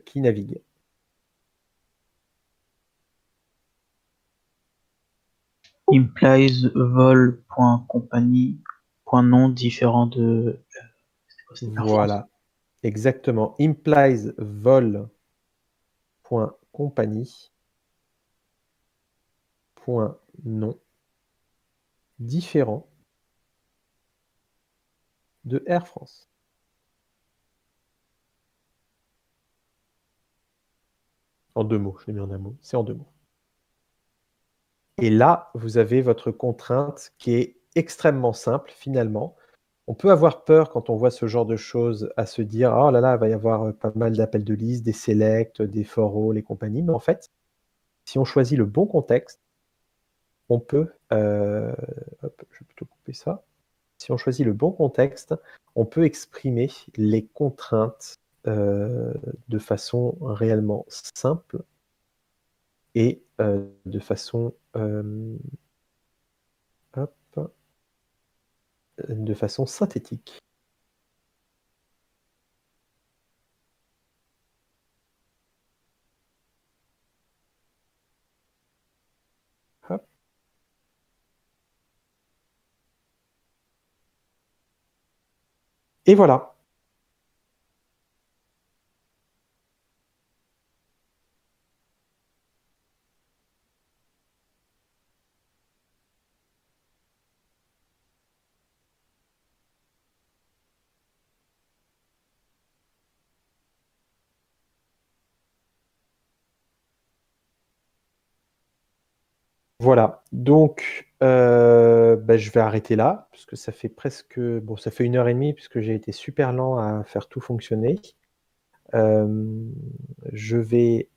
qui navigue? Implies vol.compagnie.nom différent de. C'était Air France. Voilà, exactement. Implies vol.compagnie.nom différent de Air France. En 2 mots, je l'ai mis en un mot, c'est en 2 mots. Et là, vous avez votre contrainte qui est extrêmement simple finalement. On peut avoir peur quand on voit ce genre de choses à se dire: «Oh là là, il va y avoir pas mal d'appels de liste, des selects, des for all et compagnie». Mais en fait, si on choisit le bon contexte, on peut, hop, je vais plutôt couper ça. Si on choisit le bon contexte, on peut exprimer les contraintes de façon réellement simple et de façon, hop, de façon synthétique. Et voilà. Voilà. Donc, bah, je vais arrêter là, parce que ça fait presque, bon, ça fait 1 heure et demie, puisque j'ai été super lent à faire tout fonctionner. Je vais